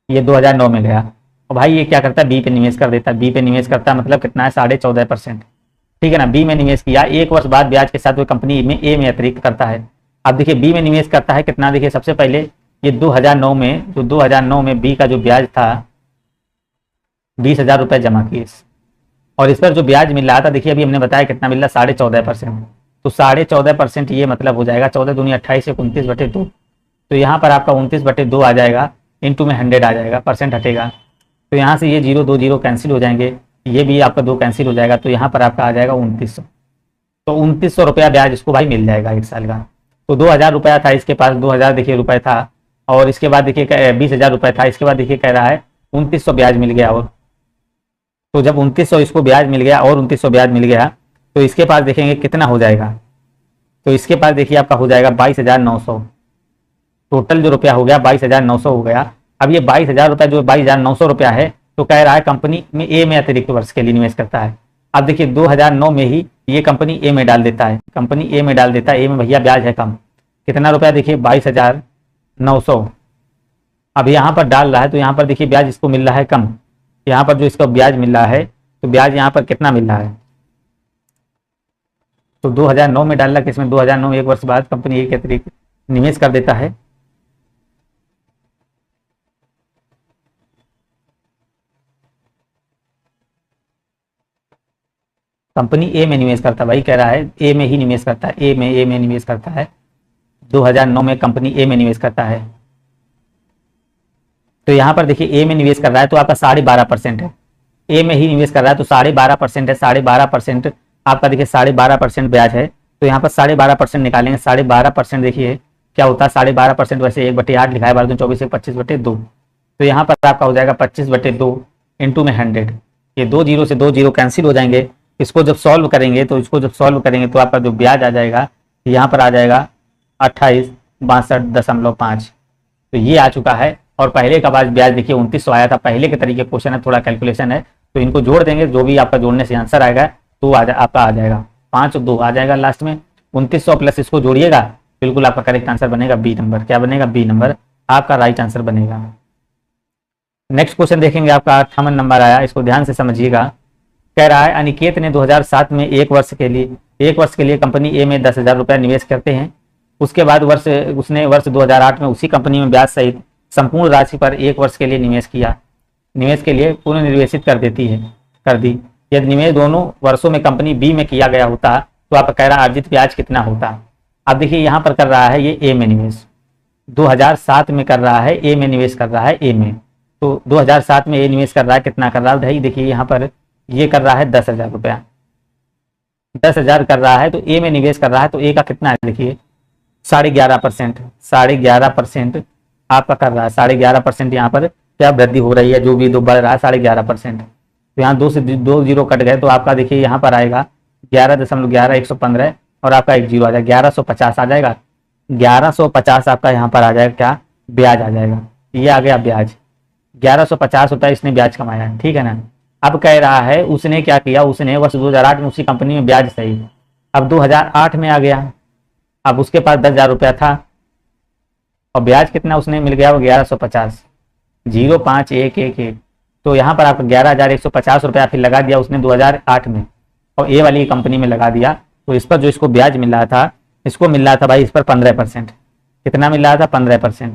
2009 में गया और भाई ये क्या करता है बी पे निवेश कर देता है। बी पे निवेश करता है मतलब कितना है 14.5%, ठीक है ना। बी में निवेश किया, 1 वर्ष बाद ब्याज के साथ वो कंपनी में ए में अतिरिक्त करता है। अब देखिए बी में निवेश करता है कितना, देखिए सबसे पहले ये 2009 में, जो 2009 में बी का जो ब्याज था 20,000 रुपए जमा किए और इस पर जो ब्याज मिल रहा था देखिए अभी हमने बताया कितना मिल रहा है 14.5%। तो 14.5% ये मतलब हो जाएगा 14 दूनी 28 से 29/2, तो यहाँ पर आपका 29/2 आ जाएगा, इंटू में 100 आ जाएगा, परसेंट हटेगा। तो यहाँ से ये 0 2 0 कैंसिल हो जाएंगे, ये भी आपका 2 कैंसिल हो जाएगा, तो यहाँ पर आपका आ जाएगा 2900। तो 2900 रुपया ब्याज इसको भाई मिल जाएगा 1 साल का। तो 2000 रुपया था इसके पास, 2000 देखिए रुपए था, और इसके बाद देखिए 20,000 रुपए था, इसके बाद देखिए कह रहा है 2900 ब्याज मिल गया। और तो जब 2900 इसको ब्याज मिल गया और 2900 ब्याज मिल गया तो इसके पास देखेंगे कितना हो जाएगा। तो इसके पास देखिए आपका हो जाएगा 22,900, टोटल जो रुपया हो गया 22,900 हो गया। अब ये 22,000 रुपया जो 22,900 रुपया है, तो कह रहा है कंपनी में ए में अतिरिक्त वर्ष के लिए निवेश करता है। अब देखिए 2009 में ही ये कंपनी ए में डाल देता है, कंपनी ए में डाल देता है, ए में भैया ब्याज है कम, कितना रुपया देखिए 22,900। अब यहाँ पर डाल रहा है तो यहाँ पर देखिए ब्याज इसको मिल रहा है कम, यहाँ पर जो इसका ब्याज मिल रहा है तो ब्याज यहाँ पर कितना मिल रहा है, तो 2009 में डाल रहा है, किसमें 2009 1 वर्ष बाद कंपनी ए के अतिरिक्त निवेश कर देता है। कंपनी ए में निवेश करता है भाई, कह रहा है ए में ही निवेश करता है, ए में निवेश करता है। 2009 में कंपनी ए में निवेश करता है, तो यहाँ पर देखिए ए में निवेश कर रहा है तो आपका 12.5% है, ए में ही निवेश कर रहा है तो 12.5% है, 12.5% आपका देखिए 12.5% ब्याज है। तो यहाँ पर 12.5% निकालेंगे, 12.5% देखिए क्या होता है 12.5%, वैसे 1/8 लिखा है 12 24 25/2, तो यहाँ पर आपका हो जाएगा 25/2 इंटू में 100। ये 2 जीरो से 2 जीरो कैंसिल हो जाएंगे। इसको जब सॉल्व करेंगे तो आपका जो ब्याज आ जाएगा यहाँ पर आ जाएगा 2862.5, तो ये आ चुका है। और पहले का ब्याज देखिए 2900 आया था, पहले के तरीके क्वेश्चन है, थोड़ा कैलकुलेशन है, तो इनको जोड़ देंगे, जो भी आपका जोड़ने से आंसर आएगा तो आपका आ जाएगा 5 2 आ जाएगा लास्ट में। 2900 प्लस इसको जोड़िएगा, बिल्कुल आपका करेक्ट आंसर बनेगा बी नंबर। क्या बनेगा, बी नंबर आपका राइट आंसर बनेगा। नेक्स्ट क्वेश्चन देखेंगे, आपका 58 नंबर आया, इसको ध्यान से समझिएगा। कह रहा है अनिकेत ने 2007 में 1 वर्ष के लिए कंपनी ए में 10,000 रुपया निवेश करते हैं। उसके बाद उसने वर्ष 2008 में उसी कंपनी में ब्याज सहित संपूर्ण राशि पर 1 वर्ष के लिए निवेश के लिए पुनर्निवेशित कर दी। यदि निवेश दोनों वर्षों में कंपनी बी में किया गया होता तो आप कह रहा है अर्जित ब्याज कितना होता। अब देखिए यहाँ पर कर रहा है ये ए में निवेश, 2007 में कर रहा है ए में निवेश कर रहा है ए में, तो 2007 में ए निवेश कर रहा है, कितना कर रहा है भाई देखिए यहाँ पर ये कर रहा है 10,000 रुपया, 10,000 कर रहा है तो ए में निवेश कर रहा है, तो ए का कितना है देखिए 11.5% आपका कर रहा है, 11.5% यहाँ पर क्या वृद्धि हो रही है, जो भी दो बढ़ रहा है 11.5%। तो यहाँ 2 से 2 जीरो कट गए तो आपका देखिए यहाँ पर आएगा 11.115 और आपका 1 जीरो आ जाएगा 1150 आ जाएगा। 1150 आपका यहाँ पर आ जाएगा क्या, ब्याज आ जाएगा, ये आ गया ब्याज 1150 होता है, इसने ब्याज कमाया, ठीक है ना। अब कह रहा है उसने क्या किया, उसने वर्ष 2008 में उसी कंपनी में ब्याज सही, अब 2008 में आ गया, अब उसके पास 10,000 रुपया था, और ब्याज कितना उसने मिल गया वो 1150, 05111। तो यहाँ पर आपका 11,150 रुपया फिर लगा दिया उसने 2008 में, और ए वाली कंपनी में लगा दिया। तो इस पर जो इसको ब्याज मिल रहा था, इसको मिल रहा था भाई इस पर 15%। कितना मिल रहा था? 15%।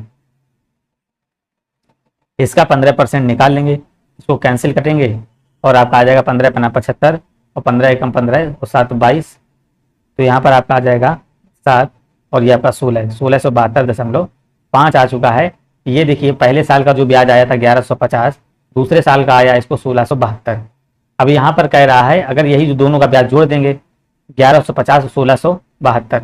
इसका 15% निकाल लेंगे, इसको कैंसिल करेंगे और आपका आ जाएगा 15 पना 75 और 15 एकम 15 और 7 22। तो यहाँ पर आपका आ जाएगा 7 और ये आपका 1672.5 आ चुका है। ये देखिए पहले साल का जो ब्याज आया था 1150, दूसरे साल का आया इसको 1672। अब यहाँ पर कह रहा है अगर यही जो दोनों का ब्याज जोड़ देंगे 1150 और 1672,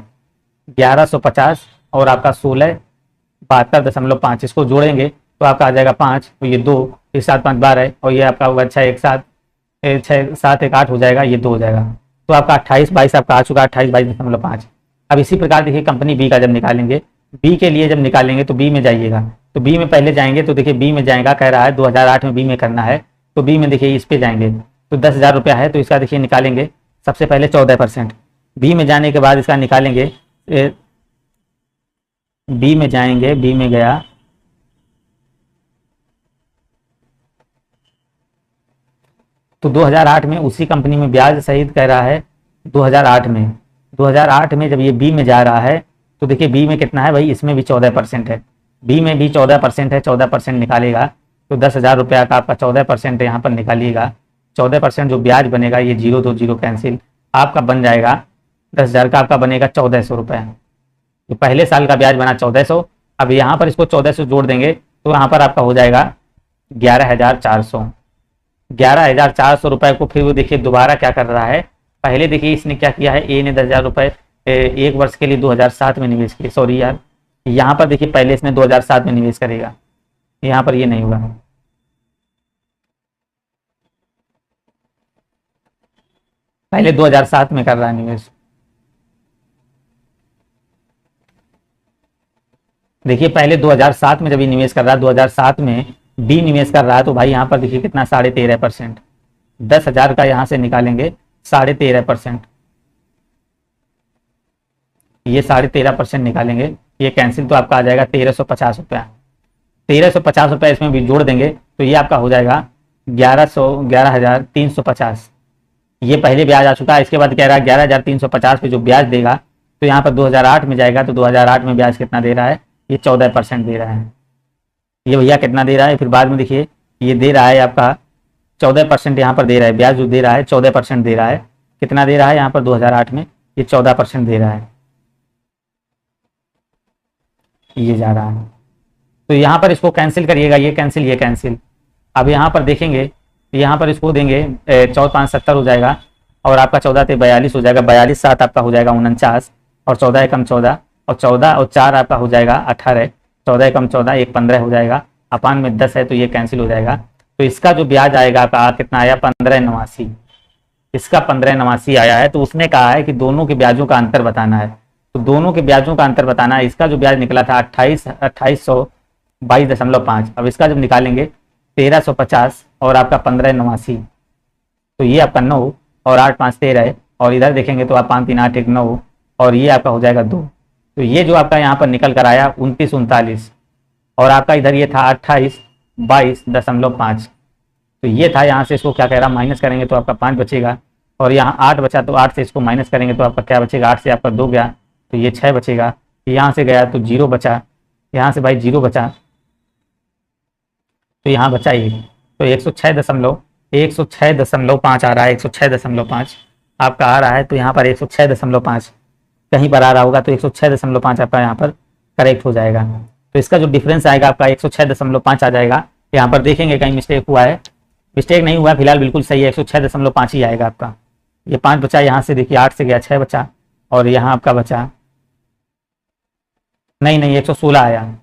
1150 और आपका 1672.5 इसको जोड़ेंगे तो आपका आ जाएगा 5 और ये 2, फिर 7 5 12 और ये आपका होगा 6 1 7, 6 7 1 8 हो जाएगा, ये 2 हो जाएगा। तो आपका 28 22 आपका आ चुका है 28 22.5। अब इसी प्रकार देखिए कंपनी बी का जब निकालेंगे, बी के लिए जब निकालेंगे तो बी में जाइएगा, तो बी में पहले जाएंगे तो देखिए बी में जाएगा, कह रहा है 2008 में बी में करना है, तो बी में देखिए इस पे जाएंगे तो 10,000 रुपया है, तो इसका देखिए निकालेंगे सबसे पहले 14%। बी में जाने के बाद इसका निकालेंगे, बी में जाएंगे, बी में गया तो 2008 में उसी कंपनी में ब्याज सहित कह रहा है 2008 में जब ये बी में जा रहा है तो देखिए बी में कितना है भाई, इसमें भी 14% है, बी में भी 14% है, 14% निकालेगा तो 10,000 रुपया का आपका 14% यहाँ पर निकालिएगा। 14% जो ब्याज बनेगा ये 0 2 0 कैंसिल, आपका बन जाएगा 10,000 का आपका बनेगा 1400 रुपये। तो पहले साल का ब्याज बना 1400, अब यहाँ पर इसको 1400 जोड़ देंगे तो यहाँ पर आपका हो जाएगा 11,400। 11,400 रुपये को फिर वो देखिए दोबारा क्या कर रहा है, पहले देखिए इसने क्या किया है, ए ने 10,000 रुपये 1 वर्ष के लिए 2007 में निवेश किए, सॉरी यार यहाँ पर देखिए पहले इसने 2007 में निवेश करेगा, यहाँ पर ये नहीं होगा, पहले 2007 में कर रहा है निवेश। देखिए पहले 2007 में जब ये निवेश कर रहा है, 2007 में बी निवेश कर रहा है तो भाई यहाँ पर देखिए कितना 13.5%, 10,000 का यहाँ से निकालेंगे 13.5%, ये 13.5% निकालेंगे, ये कैंसिल तो आपका आ जाएगा 1350 रुपया। 1350 रुपया इसमें भी जोड़ देंगे तो ये आपका हो जाएगा 11,350। ये पहले ब्याज आ चुका है, इसके बाद कह रहा है 11,350 पे जो ब्याज देगा तो यहाँ पर 2008 में जाएगा तो 2008 में ब्याज कितना दे रहा है, ये 14% दे रहा है। ये भैया कितना दे रहा है, फिर बाद में देखिए ये दे रहा है आपका 14% यहाँ पर दे रहा है, ब्याज जो दे रहा है 14% दे रहा है। कितना दे रहा है यहाँ पर 2008 में, ये 14% दे रहा है, ये जा रहा है। तो यहाँ पर इसको कैंसिल करिएगा, ये कैंसिल ये कैंसिल। अब यहाँ पर देखेंगे यहाँ पर इसको देंगे 14 5 70 हो जाएगा और आपका 14 ते 42 हो जाएगा, 42 7 आपका हो जाएगा 49 और 14 एकम 14 और 14 और 4 आपका हो जाएगा 18, 14 एकम 14 1 15 हो जाएगा, अपान में 10 है तो ये कैंसिल हो जाएगा। तो इसका जो ब्याज आएगा आपका कितना आया 1589, इसका 1589 आया है। तो उसने कहा है कि दोनों के ब्याजों का अंतर बताना है, तो दोनों के ब्याजों का अंतर बताना है। इसका जो ब्याज निकला था 2822.5, अब इसका जब निकालेंगे 1350 और आपका 1589, तो ये आपका 9 और 8 5 13 और इधर देखेंगे तो आप 5 3 8 1 9 और ये आपका हो जाएगा 2। तो ये जो आपका यहाँ पर निकल कर आया 29 39 और आपका इधर ये था 28 22.5। तो ये था, यहाँ से इसको क्या कह रहा माइनस करेंगे तो आपका 5 बचेगा और यहाँ 8 बचा तो 8 से इसको माइनस करेंगे तो आपका क्या बचेगा, 8 से आपका 2 गया तो ये 6 बचेगा, यहाँ से गया तो 0 बचा, यहाँ से भाई 0 बचा तो यहाँ बचा 1, तो 106.5 आ रहा है, 106.5 आपका आ रहा है। तो यहाँ पर 106.5 कहीं पर आ रहा होगा तो 106.5 आपका यहाँ पर करेक्ट हो जाएगा। तो इसका जो डिफरेंस आएगा आपका 106.5 आ जाएगा। यहाँ पर देखेंगे कहीं मिस्टेक हुआ है, मिस्टेक नहीं हुआ है, फिलहाल बिल्कुल सही है, 106.5 ही आएगा आपका। ये 5 बचा, यहाँ से देखिए 8 से गया 6 बचा और यहाँ आपका बचा नहीं 116 आया,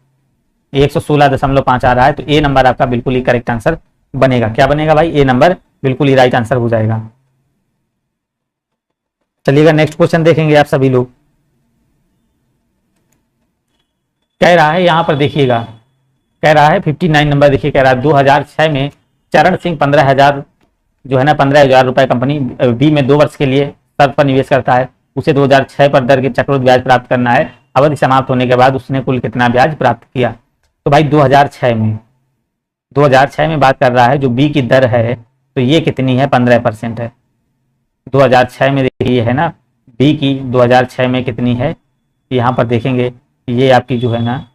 116.5 आ रहा है। तो ए नंबर आपका बिल्कुल ही करेक्ट आंसर बनेगा। क्या बनेगा भाई, ए नंबर बिल्कुल ही राइट आंसर हो जाएगा। चलिएगा नेक्स्ट क्वेश्चन देखेंगे आप सभी लोग। कह रहा है यहाँ पर देखिएगा, कह रहा है 59 नंबर देखिए, कह रहा है 2006 में चरण सिंह 15,000 जो है ना 15,000 रुपए कंपनी बी में 2 वर्ष के लिए शर्त पर निवेश करता है, उसे 2006 पर दर के चक्रवृद्धि ब्याज प्राप्त करना है अवधि समाप्त होने के बाद उसने कुल कितना ब्याज प्राप्त किया। तो भाई 2006 में बात कर रहा है, जो बी की दर है तो ये कितनी है, 15% है। 2006 में देखिए है ना, बी की 2006 में कितनी है, यहाँ पर देखेंगे ये आपकी जो है ना,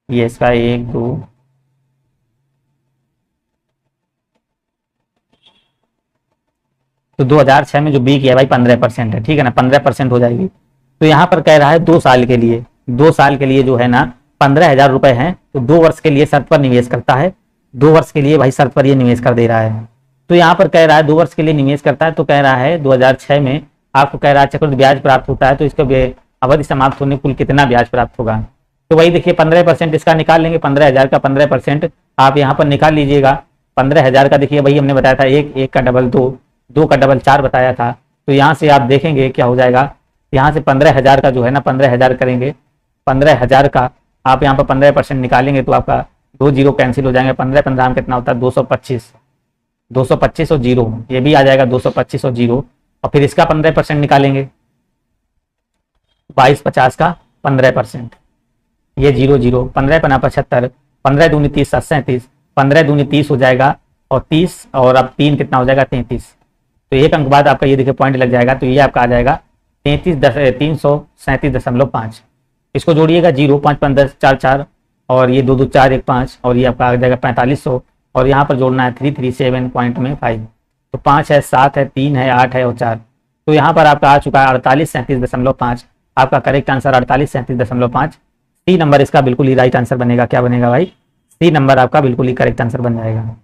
ये इसका 1 2 तो 2006 में जो बी की है भाई 15% है, ठीक है ना, 15% हो जाएगी। तो यहाँ पर कह रहा है 2 साल के लिए, 2 साल के लिए जो है ना 15,000 रुपए हैं, तो 2 वर्ष के लिए शर्त पर निवेश करता है, 2 वर्ष के लिए भाई शर्त पर ये निवेश कर दे रहा है। तो यहाँ पर कह रहा है 2 वर्ष के लिए निवेश करता है, तो कह रहा है 2006 में आपको कह रहा है चक्रवृद्धि ब्याज प्राप्त होता है, तो इसका अवधि समाप्त होने कुल कितना ब्याज प्राप्त होगा। तो वही देखिए 15% इसका निकाल लेंगे, 15,000 का 15% आप यहाँ पर निकाल लीजिएगा। 15,000 का देखिए भाई हमने बताया था एक का डबल 2, 2 का डबल 4 बताया था। तो यहाँ से आप देखेंगे क्या हो जाएगा, यहाँ से 15,000 का जो है ना 15,000 करेंगे, 15,000 का आप यहाँ पर 15% निकालेंगे तो आपका 2 जीरो कैंसिल हो जाएंगे, 15 में कितना होता है 225, 225 और जीरो ये भी आ जाएगा 225 और जीरो, और फिर इसका 15% निकालेंगे 2250 का 15%, ये 0 0, 15 पना 75, 15 दूनी 30 7 37, 15 दूनी 30 हो जाएगा और 30 और अब 3 कितना हो जाएगा 33। तो एक अंक बाद आपका ये देखिए पॉइंट लग जाएगा, तो ये आपका आ जाएगा 337.5। इसको जोड़िएगा 0 5 5 10 4 4 और ये 2 2 4 1 5 और ये आपका आ जाएगा 4500, और यहाँ पर जोड़ना है 337.5। तो 5 है 7 है 3 है 8 है और 4, तो यहाँ पर आपका आ चुका है 4837.5। आपका करेक्ट आंसर 4837.5। सी नंबर इसका बिल्कुल ही राइट आंसर बनेगा। क्या बनेगा भाई, सी नंबर आपका बिल्कुल ही करेक्ट आंसर बन जाएगा।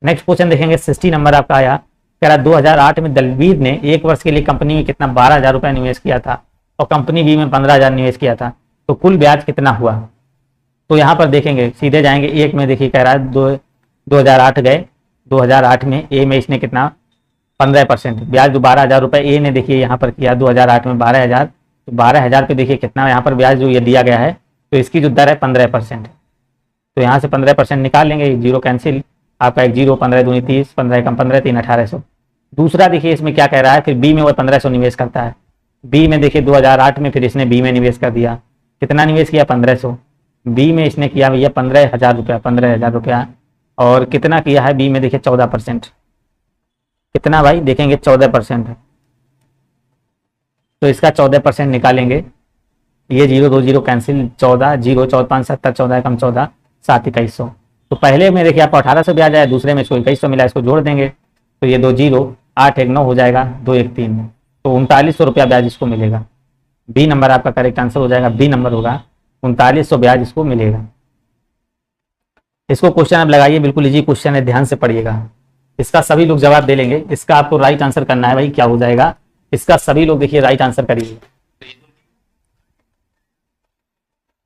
नेक्स्ट क्वेश्चन देखेंगे, 60 नंबर आपका आया, कह रहा 2008 में दलवीर ने 1 वर्ष के लिए कंपनी में कितना 12,000 रुपये निवेश किया था और कंपनी बी में 15,000 निवेश किया था, तो कुल ब्याज कितना हुआ। तो यहाँ पर देखेंगे सीधे जाएंगे, एक में देखिए कह रहा है 2008 गए, 2008 में ए में इसने कितना 15% ब्याज, जो 12,000 रुपये ए ने देखिए यहाँ पर किया 2008 में 12,000, तो 12,000 पे देखिए कितना यहाँ पर ब्याज जो ये दिया गया है, तो इसकी जो दर है 15%। तो यहाँ से 15% निकाल लेंगे, जीरो कैंसिल, आपका 1 0, 15 दूनी 30, 15 कम 15 3 1800। दूसरा देखिए इसमें क्या कह रहा है, फिर बी में वो 1500 निवेश करता है। बी में देखिए 2008 में फिर इसने बी में निवेश कर दिया, कितना निवेश किया 1500। बी में इसने किया भैया 15,000 रुपया, 15,000 रुपया, और कितना किया है बी में देखिए 14%, कितना भाई देखेंगे 14%, तो इसका 14% निकालेंगे, ये 0 2 0 कैंसिल, 14 0 14 5 70, 14 कम 14 7 2100। तो पहले में देखिए आपको 1800 ब्याज आया, दूसरे में इसको 2100 मिला, इसको जोड़ देंगे तो ये 2 0 8 1 9 हो जाएगा, 2 1 3, तो 3900 रुपया ब्याज इसको मिलेगा। बी नंबर आपका करेक्ट आंसर हो जाएगा, बी नंबर होगा 3900 ब्याज इसको मिलेगा। इसको क्वेश्चन आप लगाइए, बिल्कुल इजी क्वेश्चन है, ध्यान से पढ़िएगा, इसका सभी लोग जवाब दे लेंगे। इसका आपको राइट आंसर करना है भाई, क्या हो जाएगा इसका, सभी लोग देखिए राइट आंसर करिए।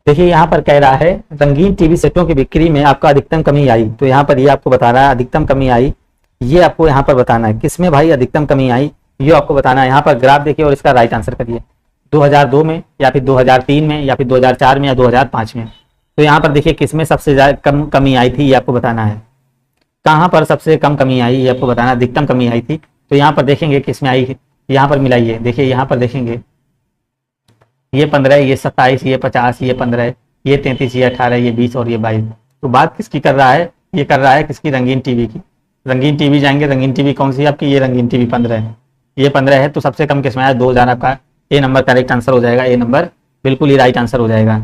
देखिए यहाँ पर कह रहा है रंगीन टीवी सेटों की बिक्री में आपका अधिकतम कमी आई, तो यहाँ पर ये आपको बता रहा है अधिकतम कमी आई, ये आपको यहाँ पर बताना है किसमें भाई अधिकतम कमी आई, ये आपको बताना है। यहाँ पर ग्राफ देखिए और इसका राइट आंसर करिए, 2002 में या फिर 2003 में या फिर 2004 में या 2005 में। तो यहाँ पर देखिए किसमें सबसे ज्यादा कम कमी आई थी, ये आपको बताना है, कहाँ पर सबसे कम कमी आई ये आपको बताना, अधिकतम कमी आई थी। तो यहाँ पर देखेंगे किसमें आई, यहाँ पर मिलाइए, देखिए यहाँ पर देखेंगे ये 15, ये 27, ये 50, ये 15, ये 33, ये 18, ये 20 और ये 22। तो बात किसकी कर रहा है, ये कर रहा है किसकी, रंगीन टीवी की। रंगीन टीवी जाएंगे, रंगीन टीवी कौन सी आपकी, ये रंगीन टीवी 15 है, ये 15 है, तो सबसे कम किसमें आया 2000, आपका ए नंबर करेक्ट आंसर हो जाएगा, ए नंबर बिल्कुल ही राइट आंसर हो जाएगा।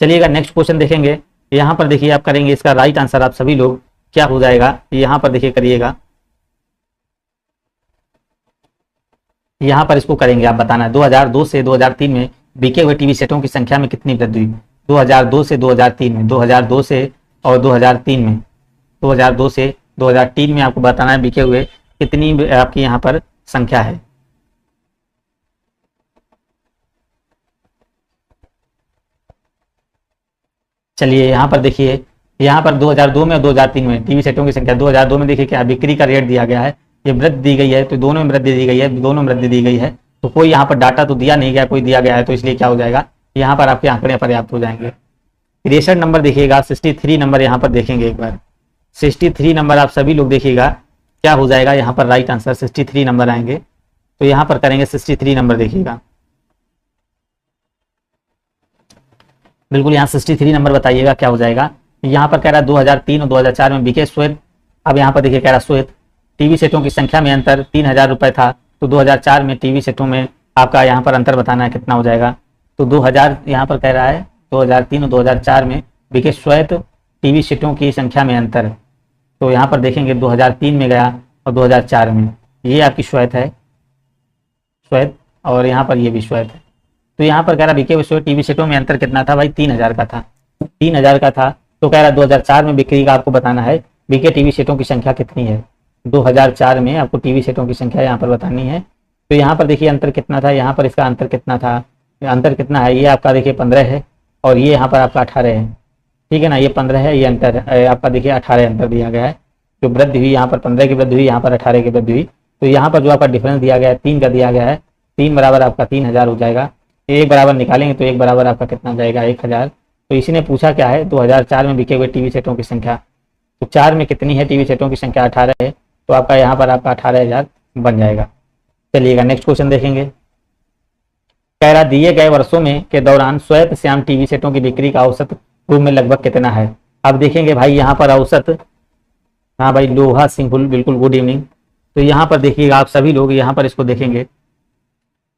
चलिएगा नेक्स्ट क्वेश्चन देखेंगे, यहाँ पर देखिए आप करेंगे इसका राइट आंसर, आप सभी लोग क्या हो जाएगा यहाँ पर देखिए करिएगा, यहाँ पर इसको करेंगे आप बताना है 2002 से 2003 में बिके हुए टीवी सेटों की संख्या में कितनी वृद्धि हुई। 2002 से 2003 में, 2002 से और 2003 में, 2002 से 2003 में आपको बताना है बिके हुए कितनी आपकी यहाँ पर संख्या है। चलिए यहाँ पर देखिए, यहाँ पर 2002 में और 2003 में टीवी सेटों की संख्या, 2002 में देखिए क्या बिक्री का रेट दिया गया है, ये वृद्धि दी गई है, तो दोनों में वृद्धि दी गई है, दोनों में वृद्धि दी गई है, तो कोई यहाँ पर डाटा तो दिया नहीं गया, कोई दिया गया है, तो इसलिए क्या हो जाएगा यहाँ पर आपके आंकड़े पर्याप्त हो जाएंगे। 63 नंबर देखिएगा, 63 नंबर यहाँ पर देखेंगे एक बार, 63 नंबर आप सभी लोग देखिएगा क्या हो जाएगा यहाँ पर राइट आंसर 63 नंबर आएंगे। तो यहाँ पर करेंगे 63 नंबर, देखिएगा बिल्कुल यहाँ 63 नंबर बताइएगा क्या हो जाएगा। यहाँ पर कह रहा है 2003 और 2004 में बिके श्वेत। अब यहाँ पर देखिए कह रहा श्वेत टीवी सेटों की संख्या में अंतर 3000 रुपये था, तो 2004 में टीवी सेटों में आपका यहाँ पर अंतर बताना है कितना हो जाएगा। तो 2000 यहाँ पर कह रहा है 2003 और 2004 में बिके श्वेत टीवी सेटों की संख्या में अंतर। तो यहाँ पर देखेंगे 2003 में गया और 2004 में, ये आपकी श्वेत है, श्वेत, और यहाँ पर ये भी श्वेत है। तो यहाँ पर कह रहा बिके हुए टीवी सेटों में अंतर कितना था भाई, 3000 का था, 3000 का था। तो कह रहा 2004 में बिक्री का आपको बताना है बिके टीवी सेटों की संख्या कितनी है। 2004 में आपको टीवी सेटों की संख्या यहाँ पर बतानी है। तो यहाँ पर देखिए अंतर कितना था, यहाँ पर इसका अंतर कितना था, अंतर कितना है, ये आपका देखिए 15 है और ये यहाँ पर आपका 18 है, ठीक है ना, ये 15 है, ये अंतर है आपका देखिए 18 अंतर दिया गया है। जो वृद्धि हुई यहाँ पर 15 की वृद्धि हुई, यहाँ पर 18 की वृद्धि हुई। तो यहाँ पर जो आपका डिफरेंस दिया गया है 3 का दिया गया है, 3 बराबर आपका 3000 हो जाएगा। एक बराबर निकालेंगे तो एक बराबर आपका कितना जाएगा, 1000। तो इसी ने पूछा क्या है 2004 में बिके हुए टीवी सेटों की संख्या, तो 4 में कितनी है टीवी सेटों की संख्या, 18 है, तो आपका यहाँ पर आपका 18000 बन जाएगा। चलिएगा नेक्स्ट क्वेश्चन देखेंगे। कह रहा दिए गए वर्षों में के दौरान श्वेत श्याम टीवी सेटों की बिक्री का औसत रूप में लगभग कितना है। अब देखेंगे भाई यहाँ पर औसत, हाँ भाई लोहा सिंह बिल्कुल गुड इवनिंग। तो यहाँ पर देखिएगा आप सभी लोग यहाँ पर इसको देखेंगे,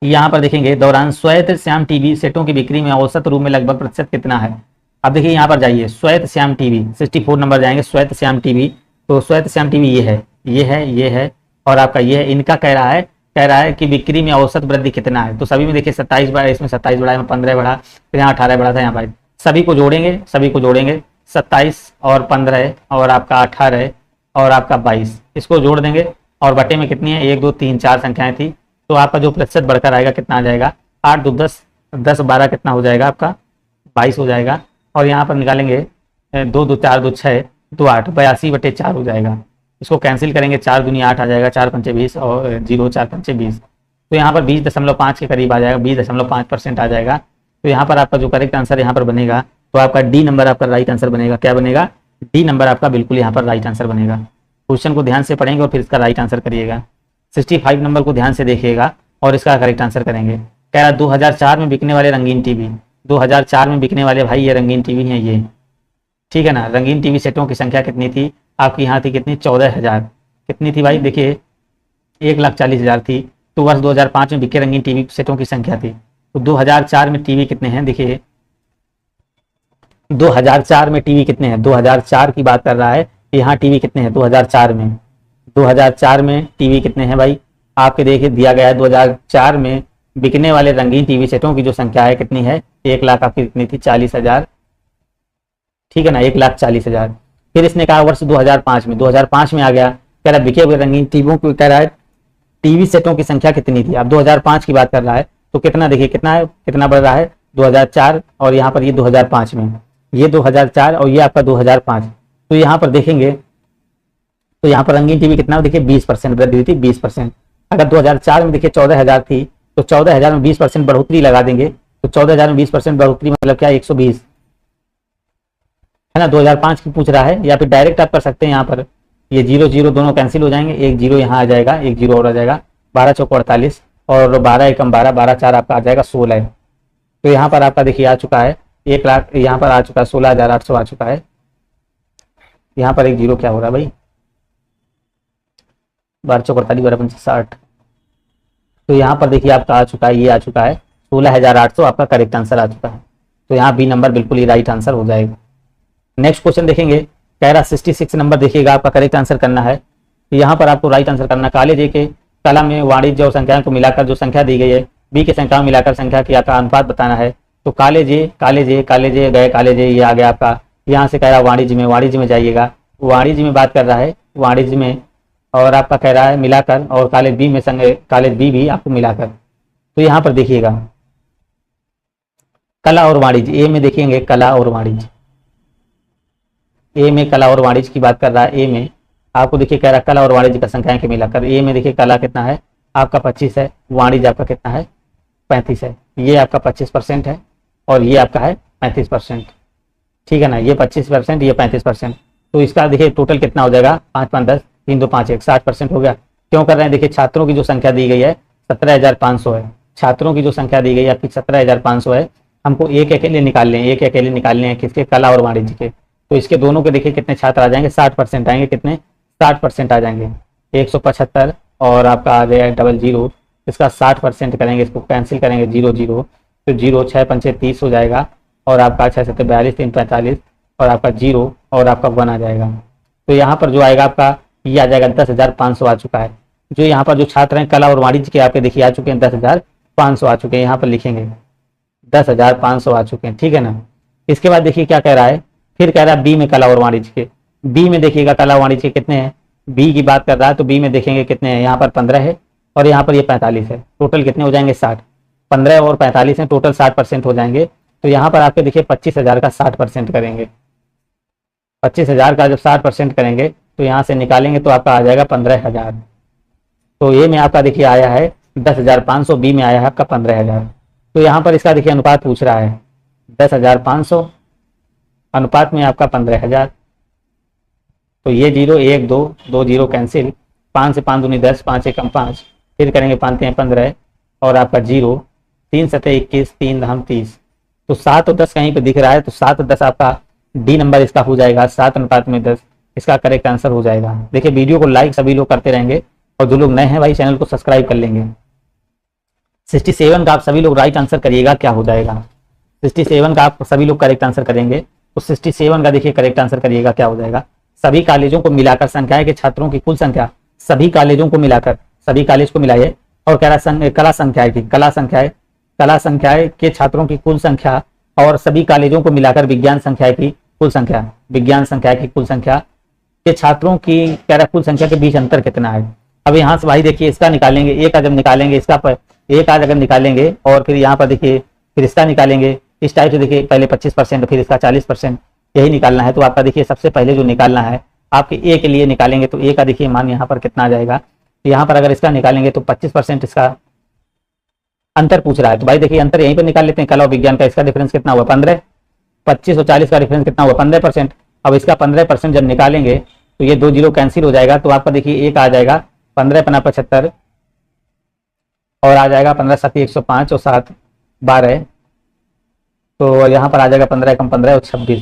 यहाँ पर देखेंगे दौरान श्वेत श्याम टीवी सेटों की बिक्री में औसत रूप में लगभग प्रतिशत कितना है। अब देखिए यहाँ पर जाइए श्वेत श्याम टीवी 64 नंबर जाएंगे, श्वेत श्याम टीवी। तो श्वेत श्याम टीवी ये है, ये है, ये है और आपका ये है। इनका कह रहा है कि बिक्री में औसत वृद्धि कितना है। तो सभी में देखिए 27 बढ़ा, इसमें 27 बढ़ा, 15 बढ़ा, फिर यहाँ 18 बढ़ा था, यहाँ पर सभी को जोड़ेंगे, सभी को जोड़ेंगे 27 और 15 और आपका 18 और आपका 22, इसको जोड़ देंगे और बटे में कितनी है 1 2 3 4 संख्याएं थी। तो आपका जो प्रतिशत बढ़कर आएगा कितना आ जाएगा, 8 2 10, 10 12 कितना हो जाएगा आपका 22 हो जाएगा। और यहाँ पर निकालेंगे 2 2 4 2 6 2 8, 82/4 हो जाएगा। इसको कैंसिल करेंगे, 4 दूनी 8 आ जाएगा, 4 पंचे 20 और 0 4 पंचे 20। तो यहाँ पर 20.5 के करीब आ जाएगा, 20.5% आ जाएगा। तो यहाँ पर आपका जो करेक्ट आंसर यहाँ पर बनेगा तो आपका डी नंबर आपका राइट आंसर बनेगा। क्या बनेगा, डी नंबर आपका बिल्कुल यहाँ पर राइट आंसर बनेगा। क्वेश्चन को ध्यान से पढ़ेंगे और फिर इसका राइट आंसर करिएगा। 65 नंबर को ध्यान से देखिएगा और इसका करेक्ट आंसर करेंगे। कह रहा 2004 में बिकने वाले रंगीन टीवी, 2004 में बिकने वाले भाई ये रंगीन टीवी हैं ये, ठीक है ना। रंगीन टीवी सेटों की संख्या कितनी थी आपकी, यहाँ थी कितनी 14000, कितनी थी भाई देखिए 1,40,000 थी। तो वर्ष 2005 में बिके रंगीन टीवी सेटों की संख्या थी। तो 2004 में टीवी कितने हैं, देखिए 2004 में टीवी कितने हैं, 2004 की बात कर रहा है, यहाँ टीवी कितने हैं 2004 में, 2004 में टीवी कितने हैं भाई आपके देखिए दिया गया है। 2004 में बिकने वाले रंगीन टीवी सेटों की जो संख्या है कितनी है, 1 लाख आपकी कितनी थी 40,000, ठीक है ना, 1,40,000। फिर इसने कहा वर्ष 2005 में, 2005 में आ गया, कह रहा बिके हुए रंगीन टीवियों को, कह रहा है टीवी सेटों की संख्या कितनी थी। अब 2005 की बात कर रहा है तो कितना देखिए कितना है, कितना बढ़ रहा है 2004 और यहाँ पर ये 2005 में, ये 2004 और ये आपका 2005। तो यहाँ पर देखेंगे तो यहाँ पर रंगीन टीवी कितना देखिए 20% वृद्धि हुई थी, 20%। अगर 2004 में देखिए 14,000 थी तो 14,000 में 20% बढ़ोतरी लगा देंगे, तो 14,000 में 20% बढ़ोतरी मतलब क्या 120 है ना। 2005 की पूछ रहा है, या फिर डायरेक्ट आप कर सकते हैं, यहाँ पर ये 0 0 दोनों कैंसिल हो जाएंगे, 1 0 यहाँ आ जाएगा, 1 0 और आ जाएगा, 12 चौक 48 और 12 एकम 12, 12 4 आपका आ जाएगा 16। तो यहाँ पर आपका देखिए आ चुका है 1 लाख, यहाँ पर आ चुका है 16,800 आ चुका है। यहाँ पर 1 0 क्या हो रहा है भाई, 12 चौक 48 12 पंच 60। तो यहाँ पर देखिए आपका आ चुका है, ये आ चुका है 16,800 आपका करेक्ट आंसर आ चुका है। तो यहाँ बी नंबर बिल्कुल ही राइट आंसर हो जाएगा। नेक्स्ट क्वेश्चन देखेंगे, कह रहा 66 नंबर देखिएगा आपका करेक्ट आंसर करना है। यहाँ पर आपको राइट आंसर करना, काले जे के कला में वाणिज्य और संख्याओं को मिलाकर जो संख्या दी गई है, बी के संख्याओं मिलाकर संख्या की का अनुपात बताना है। तो काले जे गए, काले जे ये आ गया आपका, यहाँ से कह रहा वाणिज्य में जाइएगा, वाणिज्य में बात कर रहा है, वाणिज्य में, और आपका कह रहा है मिलाकर, और काले बी में काले बी भी आपको मिलाकर। तो यहाँ पर देखिएगा कला और वाणिज्य, ए में देखेंगे कला और वाणिज्य, ए में कला और वाणिज्य की बात कर रहा है। ए में आपको देखिए कह रहा है कला और वाणिज्य का संख्याएं के मिलाकर। ए में देखिए कला कितना है आपका 25 है, वाणिज्य आपका कितना है 35 है, ये आपका 25% है और ये आपका है 35%, ठीक है ना, ये 25% ये 35%। तो इसका देखिए टोटल कितना हो जाएगा 5 5 10 3 2 5 1 60% हो गया। क्यों कर रहे हैं, देखिए छात्रों की जो संख्या दी गई है 17,500 है। छात्रों की जो संख्या दी गई आपकी 17,500 है। हमको एक अकेले निकालने हैं, एक अकेले निकालने हैं किसके, कला और वाणिज्य के। तो इसके दोनों के देखिए कितने छात्र आ जाएंगे, 60% आएंगे। कितने, 60% आ जाएंगे। 175 और आपका आ गया डबल जीरो, इसका 60% करेंगे, इसको कैंसिल करेंगे, 0 0 तो 0 6 पंचे 30 हो जाएगा और आपका 6 7 42 3 45 और आपका 0 और आपका 1 आ जाएगा। तो यहाँ पर जो आएगा आपका ये आ जाएगा 10,500 आ चुका है। जो यहाँ पर जो छात्र हैं कला और वाणिज्य के आपके देखिए आ चुके हैं 10,500 आ चुके हैं, यहाँ पर लिखेंगे 10,500 आ चुके हैं, ठीक है ना। इसके बाद देखिए क्या कह रहा है, फिर कह रहा है बी में कला और वाणिज्य के। बी में देखिएगा कला वाणिज्य के कितने हैं, बी की बात कर रहा है तो बी में देखेंगे कितने हैं, यहाँ पर 15 है और यहाँ पर ये 45 है। टोटल कितने हो जाएंगे, 60। 15 और 45 हैं, टोटल 60% हो जाएंगे। तो यहाँ पर आपके देखिए 25,000 का 60% करेंगे। 25,000 का जब 60% करेंगे तो यहाँ से निकालेंगे तो आपका आ जाएगा 15,000। तो ए में आपका देखिए आया है 10,500, बी में आया है आपका 15,000। तो यहाँ पर इसका देखिए अनुपात पूछ रहा है 10,500 अनुपात में आपका 15,000। तो ये 0 1 2 2 0 कैंसिल, 5 से 5 दूनी 10, 5 एकम 5, फिर करेंगे 5 3 15 और आपका 0, 3 7 21, 3 धाम 30। तो 7 और 10 कहीं पे दिख रहा है तो 7 और 10 आपका डी नंबर इसका हो जाएगा, 7 अनुपात में 10 इसका करेक्ट आंसर हो जाएगा। देखिए वीडियो को लाइक सभी लोग करते रहेंगे और जो लोग नए हैं भाई चैनल को सब्सक्राइब कर लेंगे। 67 का आप सभी लोग राइट आंसर करिएगा, क्या हो जाएगा। 67 का आप सभी लोग करेक्ट आंसर करेंगे तो 67 का देखिए करेक्ट आंसर करिएगा, क्या हो जाएगा। सभी कॉलेजों को मिलाकर संख्याएं के छात्रों की कुल संख्या, सभी कॉलेजों को मिलाकर, सभी कॉलेज को मिलाइए और कह रहा कला संख्याएं की, कला संख्याएं के छात्रों की कुल संख्या और सभी कॉलेजों को मिलाकर विज्ञान संख्या की कुल संख्या, विज्ञान संख्या की कुल संख्या के छात्रों की कह रहा कुल संख्या के बीच अंतर कितना है। अब यहाँ से भाई देखिए इसका निकालेंगे, एक का जब निकालेंगे इसका एक आज अगर निकालेंगे और फिर यहाँ पर देखिए फिर इसका निकालेंगे, इस टाइप से देखिए पहले 25% फिर इसका 40%, यही निकालना है। तो आपका देखिए सबसे पहले जो निकालना है आपके ए के लिए निकालेंगे तो ए का देखिए मान यहाँ पर कितना आ जाएगा। यहाँ पर अगर इसका निकालेंगे तो 25% इसका अंतर पूछ रहा है। तो भाई देखिए अंतर यहीं पर निकाल लेते हैं, कला और विज्ञान का इसका डिफरेंस कितना हुआ 15, 25 और 40 का डिफरेंस कितना हुआ 15%। अब इसका 15% जब निकालेंगे तो ये 2 0 कैंसिल हो जाएगा। तो आपका देखिए एक आ जाएगा 15 पना 75 और आ जाएगा 15 7 105 और 7 12, तो यहाँ पर आ जाएगा 15 कम 15 और 26।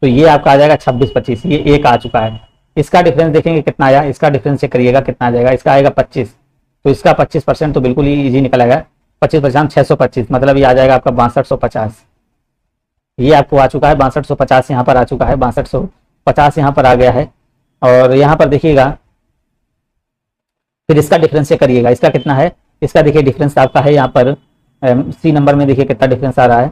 तो ये आपका आ जाएगा 26 25, ये एक आ चुका है। इसका डिफरेंस देखेंगे कितना आया, इसका डिफरेंस चेक करिएगा कितना आ जाएगा, इसका आएगा 25। तो इसका 25% तो बिल्कुल ही ईजी निकल आएगा, 25% 625, मतलब ये आ जाएगा आपका 6250। ये आपको आ चुका है 6250, यहाँ पर आ चुका है 6250, यहाँ पर आ गया है। और यहाँ पर देखिएगा फिर इसका डिफरेंस चेक करिएगा, इसका कितना है, इसका देखिए डिफरेंस आपका है यहाँ पर सी नंबर में देखिए कितना डिफरेंस आ रहा है,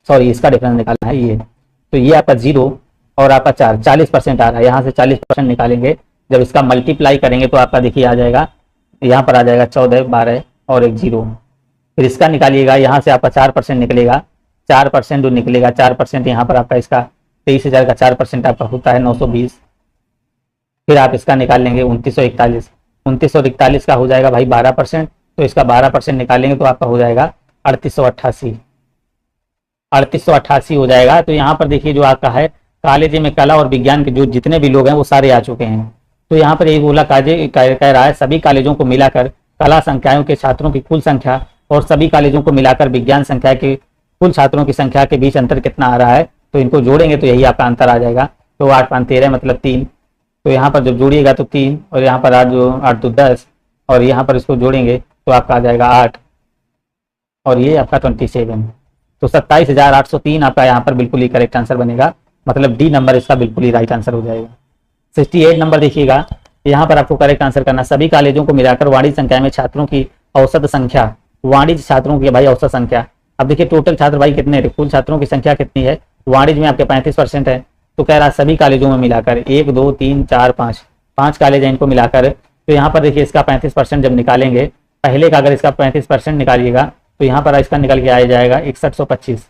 सॉरी इसका डिफरेंस निकालना है ये। तो ये आपका 0 और आपका 4, 40% आ रहा है, यहाँ से 40% निकालेंगे, जब इसका मल्टीप्लाई करेंगे तो आपका देखिए आ जाएगा, यहाँ पर आ जाएगा 14 12 और एक 0। फिर इसका निकालिएगा, यहाँ से आपका 4% निकलेगा, 4% जो निकलेगा 4% यहाँ पर आपका इसका 23,000 का 4% आपका होता है 920। फिर आप इसका निकाल लेंगे 2941, 2941 का हो जाएगा भाई 12%, तो इसका 12% निकालेंगे तो आपका हो जाएगा 3888, 3888 हो जाएगा। तो यहाँ पर देखिए जो आपका है कॉलेज में कला और विज्ञान के जो जितने भी लोग हैं वो सारे आ चुके हैं। तो यहाँ पर यही बोला कह रहा है सभी कॉलेजों को मिलाकर कला संख्याओं के छात्रों की कुल संख्या और सभी कॉलेजों को मिलाकर विज्ञान संख्या के कुल छात्रों की संख्या के बीच अंतर कितना आ रहा है। तो इनको जोड़ेंगे तो यही आपका अंतर आ जाएगा। तो 8 5 13 मतलब 3, तो यहाँ पर जब जोड़िएगा तो 3 और यहाँ पर 8 2 10 और यहाँ पर इसको जोड़ेंगे तो आपका आ जाएगा 8 और ये आपका 27। तो 27,803 आपका यहाँ पर बिल्कुल ही करेक्ट आंसर बनेगा, मतलब डी नंबर इसका बिल्कुल ही राइट आंसर हो जाएगा। 68 नंबर देखिएगा, यहाँ पर आपको करेक्ट आंसर करना, सभी कॉलेजों को मिलाकर वाणिज्य संख्या में छात्रों की औसत संख्या, वाणिज्य छात्रों की भाई औसत संख्या। अब देखिए टोटल छात्र भाई कितने, कुल छात्रों की संख्या कितनी है, वाणिज्य में आपके 35% है। तो कह रहा है सभी कॉलेजों में मिलाकर 1 2 3 4 5 कॉलेज हैं, इनको मिलाकर। तो यहाँ पर देखिए इसका 35% जब निकालेंगे, पहले का अगर इसका 35% निकालिएगा तो यहाँ पर इसका निकल के आ जाएगा 6125।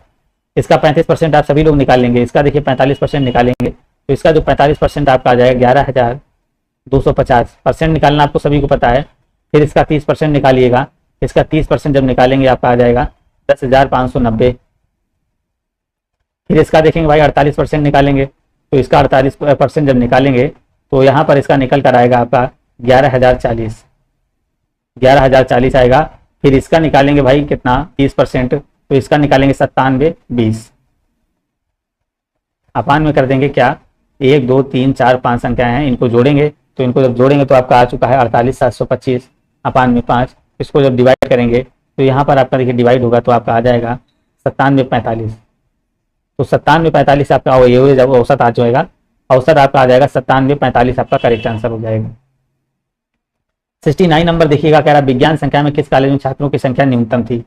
इसका 35% आप सभी लोग निकाल लेंगे, इसका देखिए 45% निकालेंगे तो इसका जो 45% आपका आ जाएगा 11,250% निकालना आपको सभी को पता है। फिर इसका 30% निकालिएगा, इसका 30% जब निकालेंगे आपका आ जाएगा 10,590। फिर इसका देखेंगे भाई 48% निकालेंगे, तो इसका 48% जब निकालेंगे तो यहाँ पर इसका निकल कर आएगा आपका 11,040। 11,040 आएगा। फिर इसका निकालेंगे भाई कितना 30%, तो इसका निकालेंगे 9720 अपान में कर देंगे क्या 1 2 3 4 5 संख्याएं हैं, इनको जोड़ेंगे, तो इनको जब जोड़ेंगे तो आपका आ चुका है 48,725 अपान में 5। इसको जब डिवाइड करेंगे तो यहाँ पर आपका देखिए डिवाइड होगा तो आपका आ जाएगा 9745। तो 9745 आपका एवरेज औसत आ जाएगा, औसत आपका आ जाएगा 9745 आपका करेक्ट आंसर हो जाएगा। 69 नंबर देखिएगा, कह रहा विज्ञान संख्या में किस कॉलेज में छात्रों की संख्या न्यूनतम थी।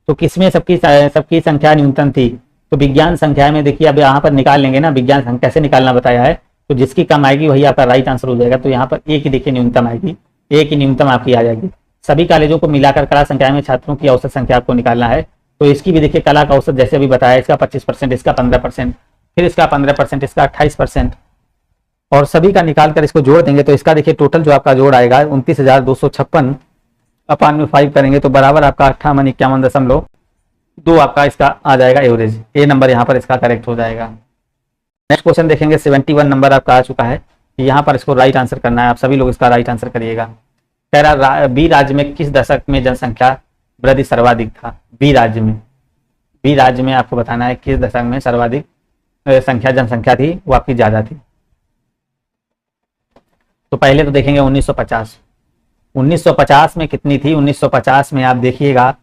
तो किसमें सबकी संख्या न्यूनतम थी, तो विज्ञान संख्या में देखिए अब यहाँ पर निकाल लेंगे ना, विज्ञान संख्या कैसे निकालना बताया है, तो जिसकी कम आएगी वही आपका राइट आंसर हो जाएगा। तो यहाँ पर एक ही देखिए न्यूनतम आएगी, एक ही न्यूनतम आपकी आ जाएगी। सभी कॉलेजों को मिलाकर कला संख्या में छात्रों की औसत संख्या आपको निकालना है। तो इसकी भी देखिए कला का औसत जैसे अभी बताया, इसका 25%, इसका 15%, फिर इसका 15%, इसका 28%, और सभी का निकाल कर इसको जोड़ देंगे तो इसका देखिए टोटल जो आपका जोड़ आएगा 29,256 अपान में 5 करेंगे तो बराबर आपका 58-51.2 आपका इसका आ जाएगा एवरेज। ए नंबर यहाँ पर इसका करेक्ट हो जाएगा। नेक्स्ट क्वेश्चन देखेंगे, 71 नंबर आपका आ चुका है। यहाँ पर इसको राइट आंसर करना है, आप सभी लोग इसका राइट आंसर करिएगा। कह रहा बी राज्य में किस दशक में जनसंख्या वृद्धि सर्वाधिक था। बी राज्य में आपको बताना है किस दशक में सर्वाधिक जनसंख्या थी, वो आपकी ज्यादा थी। तो पहले तो देखेंगे 1950। 1950 में कितनी थी, 1950 में आप देखिएगा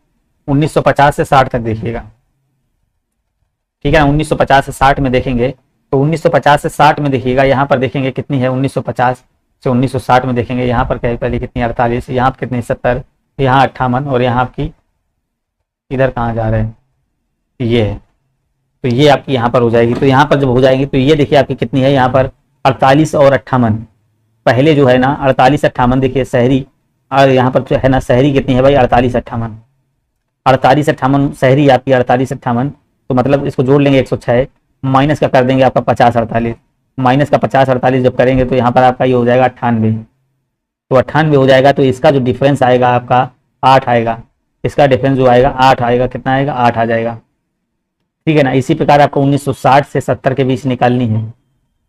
1950 से 60 तक देखिएगा, ठीक है ना। 1950 से 60 में देखेंगे तो 1950 से 60 में देखिएगा, यहाँ पर देखेंगे कितनी है 1950 से 1960 में देखेंगे, यहाँ पर पहले कितनी 48, यहाँ पर कितनी 70, यहाँ 58, और यहाँ आपकी इधर कहाँ जा रहे हैं ये है, तो ये आपकी यहाँ पर हो जाएगी। तो यहाँ पर जब हो जाएगी तो ये देखिए आपकी कितनी है यहाँ पर 48 और 58, पहले जो है ना 48-58 देखिए शहरी, और यहाँ पर जो है ना शहरी कितनी है भाई 48-58 शहरी आपकी 48-58, तो मतलब इसको जोड़ लेंगे 106, माइनस का कर देंगे आपका 50-48, माइनस का 50-48 जब करेंगे तो यहाँ पर आपका ये हो जाएगा 98, तो 98 हो जाएगा। तो इसका जो डिफरेंस आएगा आपका 8 आएगा, इसका डिफरेंस जो आएगा 8 आएगा, कितना आएगा 8 आ जाएगा, ठीक है ना। इसी प्रकार आपको 1960 से 70 के बीच निकालनी है,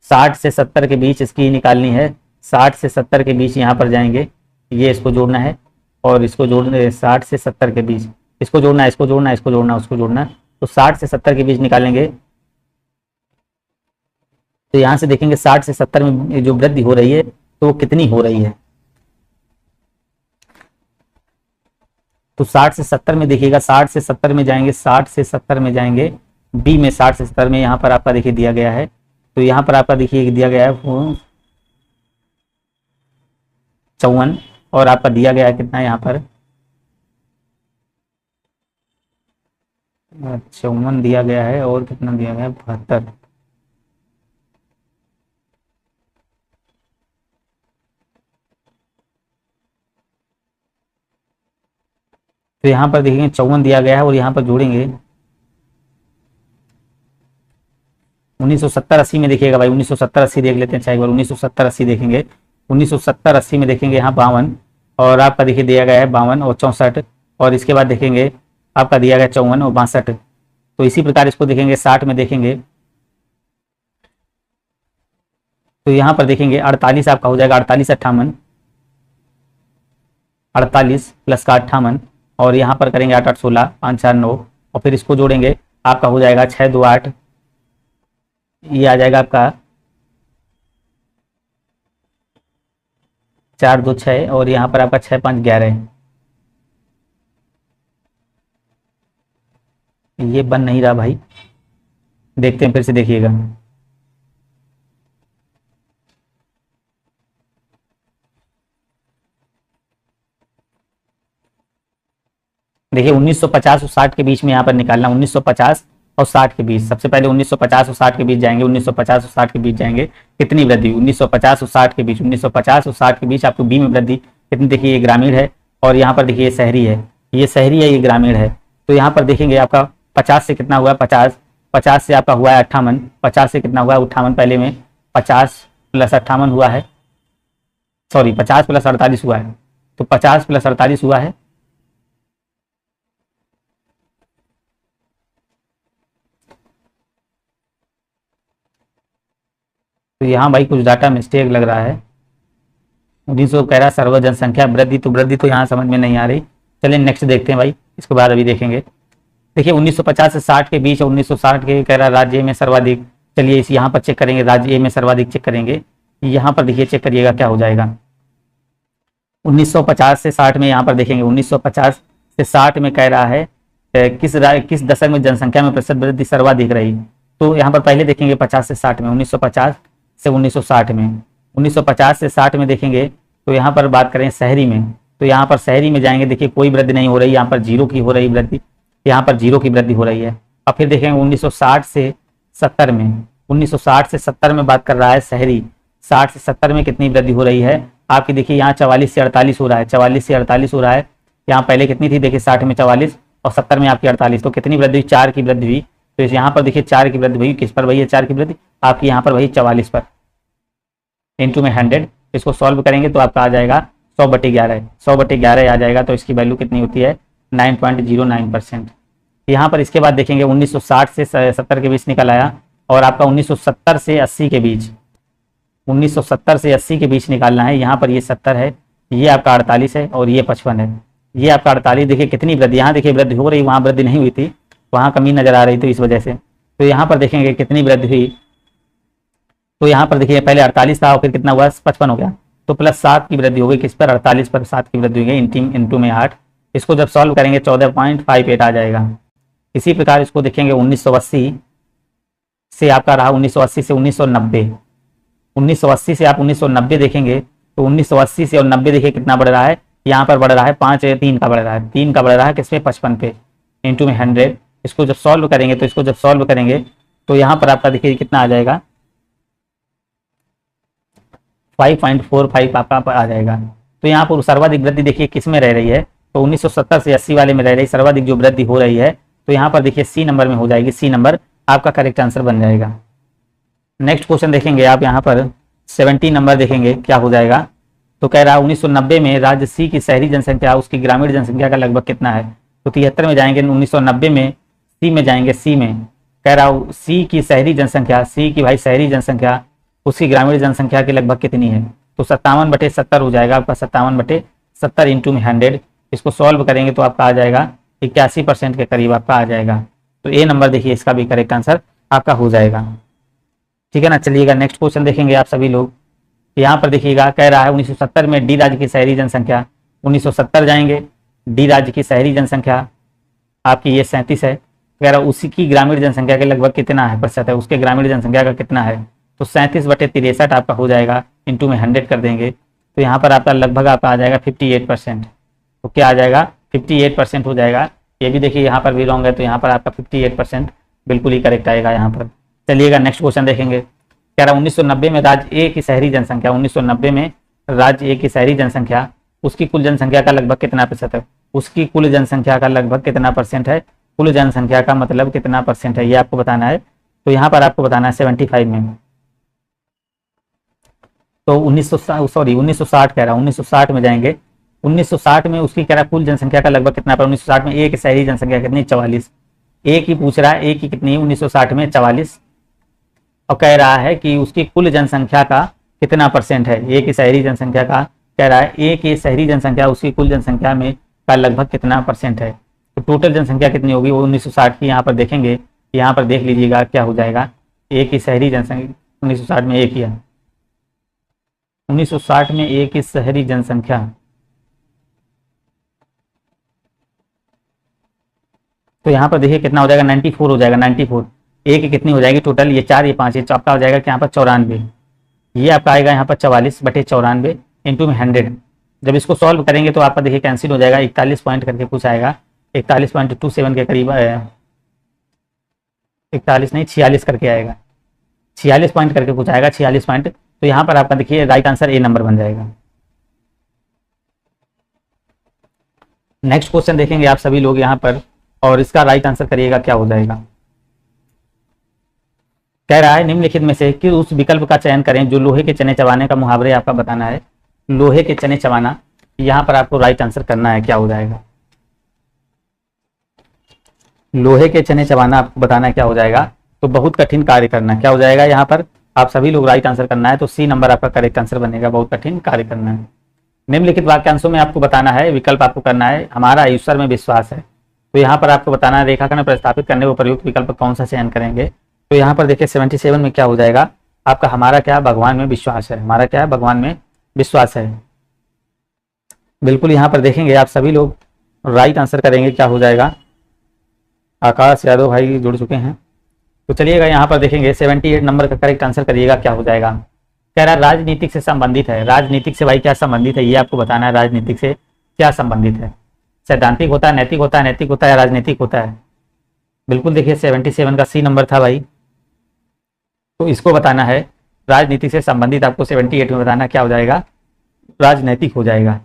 60 से 70 के बीच इसकी निकालनी है, 60 से 70 के बीच यहाँ पर जाएंगे, ये इसको जोड़ना है और इसको जोड़ना, 60 से 70 के बीच इसको जोड़ना है, इसको जोड़ना है, इसको जोड़ना, उसको जोड़ना, तो 60 से 70 के बीच निकालेंगे तो यहाँ से देखेंगे 60 से 70 में जो वृद्धि हो रही है तो वो कितनी हो रही है। तो 60 से 70 में देखिएगा, 60 से 70 में जाएंगे, 60 से 70 में जाएंगे बी में, 60 से 70 में यहाँ पर आपका देखिए दिया गया है, तो यहाँ पर आपका देखिए दिया गया है 54, और आपका दिया गया है कितना यहाँ पर 54 दिया गया है, और कितना दिया गया है 72। तो यहाँ पर देखेंगे 54 दिया गया है, और यहाँ पर जोड़ेंगे 1970-80 में देखिएगा भाई, 1970-80 देख लेते हैं, अच्छा एक बार 1970-80 देखेंगे, 1970-80 में देखेंगे यहाँ 52, और आपका देखिए दिया गया है 52 और 64, और इसके बाद देखेंगे आपका दिया गया 54 और 62। तो इसी प्रकार इसको देखेंगे 60 में देखेंगे तो यहाँ पर देखेंगे 48 आपका हो जाएगा, 48-58, 48 प्लस का 58, और यहाँ पर करेंगे 8-8-16, 5-4-9, और फिर इसको जोड़ेंगे आपका हो जाएगा 6-2-8, ये आ जाएगा आपका 4-2-6, और यहाँ पर आपका 6-5-11, ये बन नहीं रहा भाई, देखते हैं फिर से देखिएगा। देखिए 1950 और 60 के बीच में यहाँ पर निकालना, 1950 और 60 के बीच, सबसे पहले 1950 और 60 के बीच जाएंगे, 1950 और 60 के बीच जाएंगे, कितनी वृद्धि 1950 और 60 के बीच, 1950 और 60 के बीच आपको बी में वृद्धि कितनी, देखिए ये ग्रामीण है, और यहाँ पर देखिए ये शहरी है, ये शहरी है, ये ग्रामीण है। तो यहाँ पर देखेंगे आपका 50 से कितना हुआ 50, 50 से आपका हुआ है 58, 50 से कितना हुआ है 58, पहले में 50 प्लस 58 हुआ है, सॉरी 50 प्लस 48 हुआ है, तो 50 प्लस 48 हुआ है, तो यहाँ भाई कुछ डाटा मिस्टेक लग रहा है, 1900 कह रहा है सर्व जनसंख्या वृद्धि, तो वृद्धि तो यहाँ समझ में नहीं आ रही। चलिए नेक्स्ट देखते हैं भाई, इसके बाद अभी देखेंगे। देखिए 1950 से 60 के बीच, 1960 के कह रहा राज्य में सर्वाधिक। चलिए इस यहाँ पर चेक करेंगे, राज्य में सर्वाधिक चेक करेंगे। यहाँ पर देखिए चेक करिएगा क्या हो जाएगा। 1950 से 60 में यहाँ पर देखेंगे, 1950 से 60 में कह रहा है किस दशक में जनसंख्या में प्रतिशत वृद्धि सर्वाधिक रही। तो यहाँ पर पहले देखेंगे 50 से 60 में, 1950 से 1960 में, 1950 से 60 में देखेंगे तो यहाँ पर बात करें शहरी में, तो यहाँ पर शहरी में जाएंगे, देखिए कोई वृद्धि नहीं हो रही, यहाँ पर जीरो की हो रही वृद्धि, यहाँ पर जीरो की वृद्धि हो रही है। अब फिर देखेंगे 1960 से 70 में, 1960 से 70 में बात कर रहा है शहरी, 60 से 70 में कितनी वृद्धि हो रही है आपकी, देखिए यहाँ 44 से 48 हो रहा है, 44 से 48 हो रहा है। यहाँ पहले कितनी थी, देखिए 60 में 44 और 70 में आपकी 48, तो कितनी वृद्धि हुई, 4 की वृद्धि हुई। तो यहाँ पर देखिए 4 की वृद्धि हुई, किस पर वही है 4 की वृद्धि आपकी, यहाँ पर वही 44 पर, इंटू में 100। इसको सॉल्व करेंगे तो आपका आ जाएगा 100/11, 100/11 आ जाएगा। तो इसकी वैल्यू कितनी होती है 9.09%। यहाँ पर इसके बाद देखेंगे 1960 से 70 के बीच निकल आया, और आपका 1970 से 80 के बीच, 1970 से 80 के बीच निकालना है। यहाँ पर ये 70 है, ये आपका 48 है और ये 55 है, ये आपका 48। देखिए कितनी वृद्धि, यहाँ देखिए वृद्धि हो रही, वहाँ वृद्धि नहीं हुई थी, वहाँ कमी नजर आ रही थी इस वजह से। तो यहाँ पर देखेंगे कितनी वृद्धि हुई, तो यहाँ पर देखिए पहले 48 था और फिर कितना हुआ 55 हो गया, तो +7 की वृद्धि हो गई, किस पर 48 पर 7 की वृद्धि हो गई, इंटू में 8। इसको जब सॉल्व करेंगे 14.58 आ जाएगा। इसी प्रकार इसको देखेंगे 1980 से आपका रहा, 1980 से 1990, 1980 से आप 1990 देखेंगे तो 1980 से और 90 देखिए कितना बढ़ रहा है, यहाँ पर बढ़ रहा है 3 का बढ़ रहा है, 3 का बढ़ रहा है किसमें 55 पे, इंटू में 100। इसको जब सॉल्व करेंगे तो यहाँ पर आपका देखिए कितना आ जाएगा 5.45 आपका आ जाएगा। तो यहाँ पर सर्वाधिक वृद्धि देखिए किस में रह रही है, तो 1970 से 80 वाले में रह रही सर्वाधिक जो वृद्धि हो रही है, तो यहाँ पर देखिए सी नंबर में हो जाएगी, सी नंबर आपका करेक्ट आंसर बन जाएगा। नेक्स्ट क्वेश्चन देखेंगे आप, यहाँ पर 70 नंबर देखेंगे क्या हो जाएगा। तो कह रहा है 1990 में राज्य सी की शहरी जनसंख्या उसकी ग्रामीण जनसंख्या का लगभग कितना है। तो 73 में जाएंगे, 1990 में सी में जाएंगे, सी में कह रहा हूँ सी की शहरी जनसंख्या, सी की भाई शहरी जनसंख्या उसकी ग्रामीण जनसंख्या की लगभग कितनी है, तो 57/70 हो जाएगा आपका, 57/70 इंटू में 100। इसको सॉल्व करेंगे तो आपका आ जाएगा 81% के करीब आपका आ जाएगा। तो ए नंबर देखिए इसका भी करेक्ट आंसर आपका हो जाएगा, ठीक है ना। चलिएगा नेक्स्ट क्वेश्चन देखेंगे आप सभी लोग। यहाँ पर देखिएगा कह रहा है 1970 में डी राज्य की शहरी जनसंख्या, 1970 जाएंगे, डी राज्य की शहरी जनसंख्या आपकी ये 37 है, कह रहा उसी की ग्रामीण जनसंख्या के लगभग कितना है प्रतिशत है, उसके ग्रामीण जनसंख्या का कितना है, तो 37/63 आपका हो जाएगा, इंटू में 100 कर देंगे तो यहाँ पर आपका लगभग आपका आ जाएगा 58%। तो क्या आ जाएगा 58% हो जाएगा। ये भी देखिए यहाँ पर भी रॉन्ग है, तो यहाँ पर आपका 58% बिल्कुल ही करेक्ट आएगा यहाँ पर। चलिएगा नेक्स्ट क्वेश्चन देखेंगे। कह रहा 1990 में राज्य ए की शहरी जनसंख्या, 1990 में राज्य ए की शहरी जनसंख्या उसकी कुल जनसंख्या का लगभग कितना प्रतिशत है, उसकी कुल जनसंख्या का लगभग कितना परसेंट है, कुल जनसंख्या का मतलब कितना परसेंट है ये आपको बताना है। तो यहाँ पर आपको बताना है 75 में, तो 1960 कह रहा हूँ, 1960 में जाएंगे, 1960 में उसकी कह रहा कुल जनसंख्या का लगभग कितना पर, 1960 में ए की शहरी जनसंख्या कितनी 44, ए की पूछ रहा है, ए की कितनी है 1960 में 44, और कह रहा है कि उसकी कुल जनसंख्या का कितना परसेंट है, ए की शहरी जनसंख्या का कह रहा है ए की शहरी जनसंख्या उसकी कुल जनसंख्या में का लगभग कितना परसेंट है। तो टोटल जनसंख्या कितनी होगी वो 1960 की यहाँ पर देखेंगे, यहाँ पर देख लीजिएगा क्या हो जाएगा। ए की शहरी जनसंख्या 1960 में ए की है, 1960 में ए की शहरी जनसंख्या तो यहाँ पर देखिए कितना हो जाएगा 94 हो जाएगा, 94 ए की कितनी हो जाएगी टोटल, ये 4 ये 5 ये आपका हो जाएगा कि यहाँ पर 94, ये आपका आएगा यहाँ पर 44/94 इंटू में 100। जब इसको सॉल्व करेंगे तो आपका देखिए कैंसिल हो जाएगा, 41 पॉइंट करके कुछ आएगा, 41.27 के करीब, 41 नहीं 46 करके आएगा, 46 पॉइंट करके कुछ आएगा, 46 पॉइंट। तो यहाँ पर आपका देखिए राइट आंसर ए नंबर बन जाएगा। नेक्स्ट क्वेश्चन देखेंगे आप सभी लोग यहाँ पर, और इसका राइट आंसर करिएगा क्या हो जाएगा। कह रहा है निम्नलिखित में से कि उस विकल्प का चयन करें जो लोहे के चने चबाने का मुहावरे आपका बताना है, लोहे के चने चबाना, यहाँ पर आपको राइट आंसर करना है क्या हो जाएगा। लोहे के चने चबाना आपको बताना है क्या हो जाएगा, तो बहुत कठिन कार्य करना क्या हो जाएगा, यहाँ पर आप सभी लोग राइट आंसर करना है, तो सी नंबर आपका करेक्ट आंसर बनेगा, बहुत कठिन कार्य करना है। निम्नलिखित वाक्यांशों में आपको बताना है, विकल्प आपको करना है, हमारा ईश्वर में विश्वास है। तो यहाँ पर आपको बताना है रेखाखंड प्रस्तावित करने को प्रयुक्त विकल्प कौन सा चयन करेंगे। तो यहाँ पर देखिए 77 में क्या हो जाएगा आपका, हमारा क्या भगवान में विश्वास है, हमारा क्या है भगवान में विश्वास है। बिल्कुल यहाँ पर देखेंगे आप सभी लोग राइट आंसर करेंगे, क्या हो जाएगा। आकाश यादव भाई जुड़ चुके हैं, तो चलिएगा यहाँ पर देखेंगे 78 नंबर का करेक्ट आंसर करिएगा, क्या हो जाएगा। कह रहा है राजनीतिक से संबंधित है, राजनीतिक से भाई क्या संबंधित है, ये आपको बताना है राजनीतिक से क्या संबंधित है। सैद्धांतिक होता है, नैतिक होता है, नैतिक होता है, राजनीतिक होता है। बिल्कुल देखिए 77 का सी नंबर था भाई, तो इसको बताना है राजनीति से संबंधित, आपको 78 में बताना क्या हो जाएगा, राजनैतिक हो जाएगा।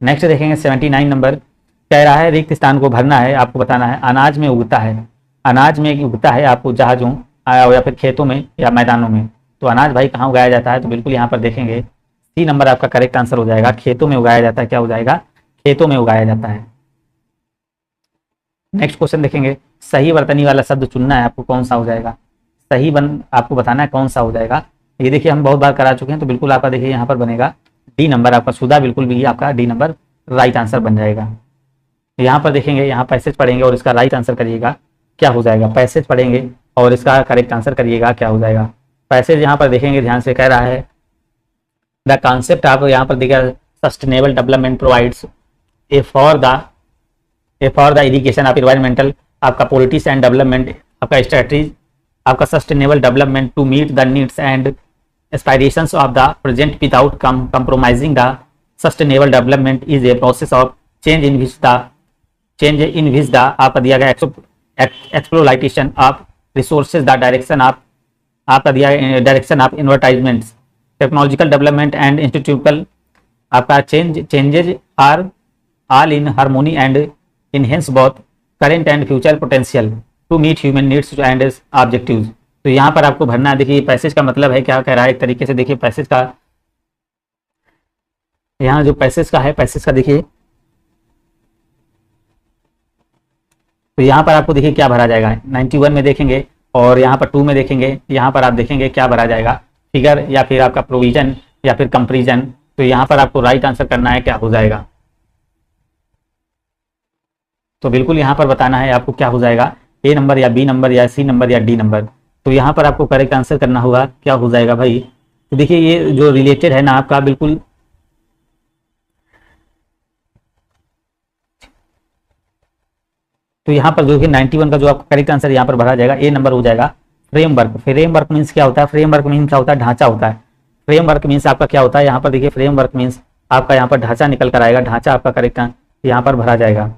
नेक्स्ट देखेंगे 79 नंबर, कह रहा है रिक्त स्थान को भरना है, आपको बताना है अनाज में उगता है, अनाज में उगता है आपको जहाजों या फिर खेतों में या मैदानों में। तो अनाज भाई कहाँ उगाया जाता है, तो बिल्कुल यहाँ पर देखेंगे सी नंबर आपका करेक्ट आंसर हो जाएगा, खेतों में उगाया जाता है, क्या हो जाएगा, खेतों में उगाया जाता है। नेक्स्ट क्वेश्चन देखेंगे, सही वर्तनी वाला शब्द चुनना है आपको, कौन सा हो जाएगा, सही आपको बताना है कौन सा हो जाएगा। ये देखिए हम बहुत बार करा चुके हैं, तो बिल्कुल आपका देखिए यहाँ पर बनेगा डी नंबर आपका, सुधा बिल्कुल भी आपका डी नंबर राइट आंसर बन जाएगा। यहाँ पर देखेंगे, यहाँ पैसेज पढ़ेंगे और इसका राइट आंसर करिएगा, क्या हो जाएगा। पैसेज पढ़ेंगे और इसका करेक्ट आंसर करिएगा, क्या हो जाएगा। पैसेज यहाँ पर देखेंगे ध्यान से, कह रहा है द कॉन्सेप्ट आप यहाँ पर देखिए sustainable development provides a for the irrigation of environmental, आपका पॉलिटिक्स एंड डेवलपमेंट, आपका स्ट्रेटजी, आपका sustainable development to meet the needs and aspirations of the present without compromising the sustainable development is a process of change in which the आपका दिया गया exploitation of resources, the direction of आपका दिया गया direction of advertisements, technological development and institutional आपका changes are all in harmony and enhance both current and future potential to meet human needs and objectives। तो यहाँ पर आपको भरना है, देखिए पैसेज का मतलब है क्या कह रहा है, एक तरीके से देखिए पैसेज का, यहाँ जो पैसेज का है, पैसेज का देखिए, तो यहाँ पर आपको देखिए क्या भरा जाएगा, 91 में देखेंगे और यहाँ पर 2 में देखेंगे, यहाँ पर आप देखेंगे क्या भरा जाएगा, फिगर या फिर आपका प्रोविजन या फिर कंपेरिजन। तो यहाँ पर आपको राइट आंसर करना है, क्या हो जाएगा। तो बिल्कुल यहाँ पर बताना है आपको क्या हो जाएगा, ए नंबर या बी नंबर या सी नंबर या डी नंबर। तो यहाँ पर आपको करेक्ट आंसर करना होगा, क्या हो जाएगा भाई। तो देखिए ये जो रिलेटेड है ना आपका, बिल्कुल तो यहाँ पर जो कि 91 का जो आपका करेक्ट आंसर यहाँ पर भरा जाएगा, ए नंबर हो जाएगा। फ्रेमवर्क, फ्रेमवर्क मीन्स क्या होता है, फ्रेमवर्क मीन्स क्या होता है, ढांचा होता है। फ्रेमवर्क मीन्स आपका क्या होता है, यहाँ पर देखिए फ्रेमवर्क मीन्स आपका यहाँ पर ढांचा निकल कर आएगा, ढांचा आपका करेक्ट यहाँ पर भरा जाएगा।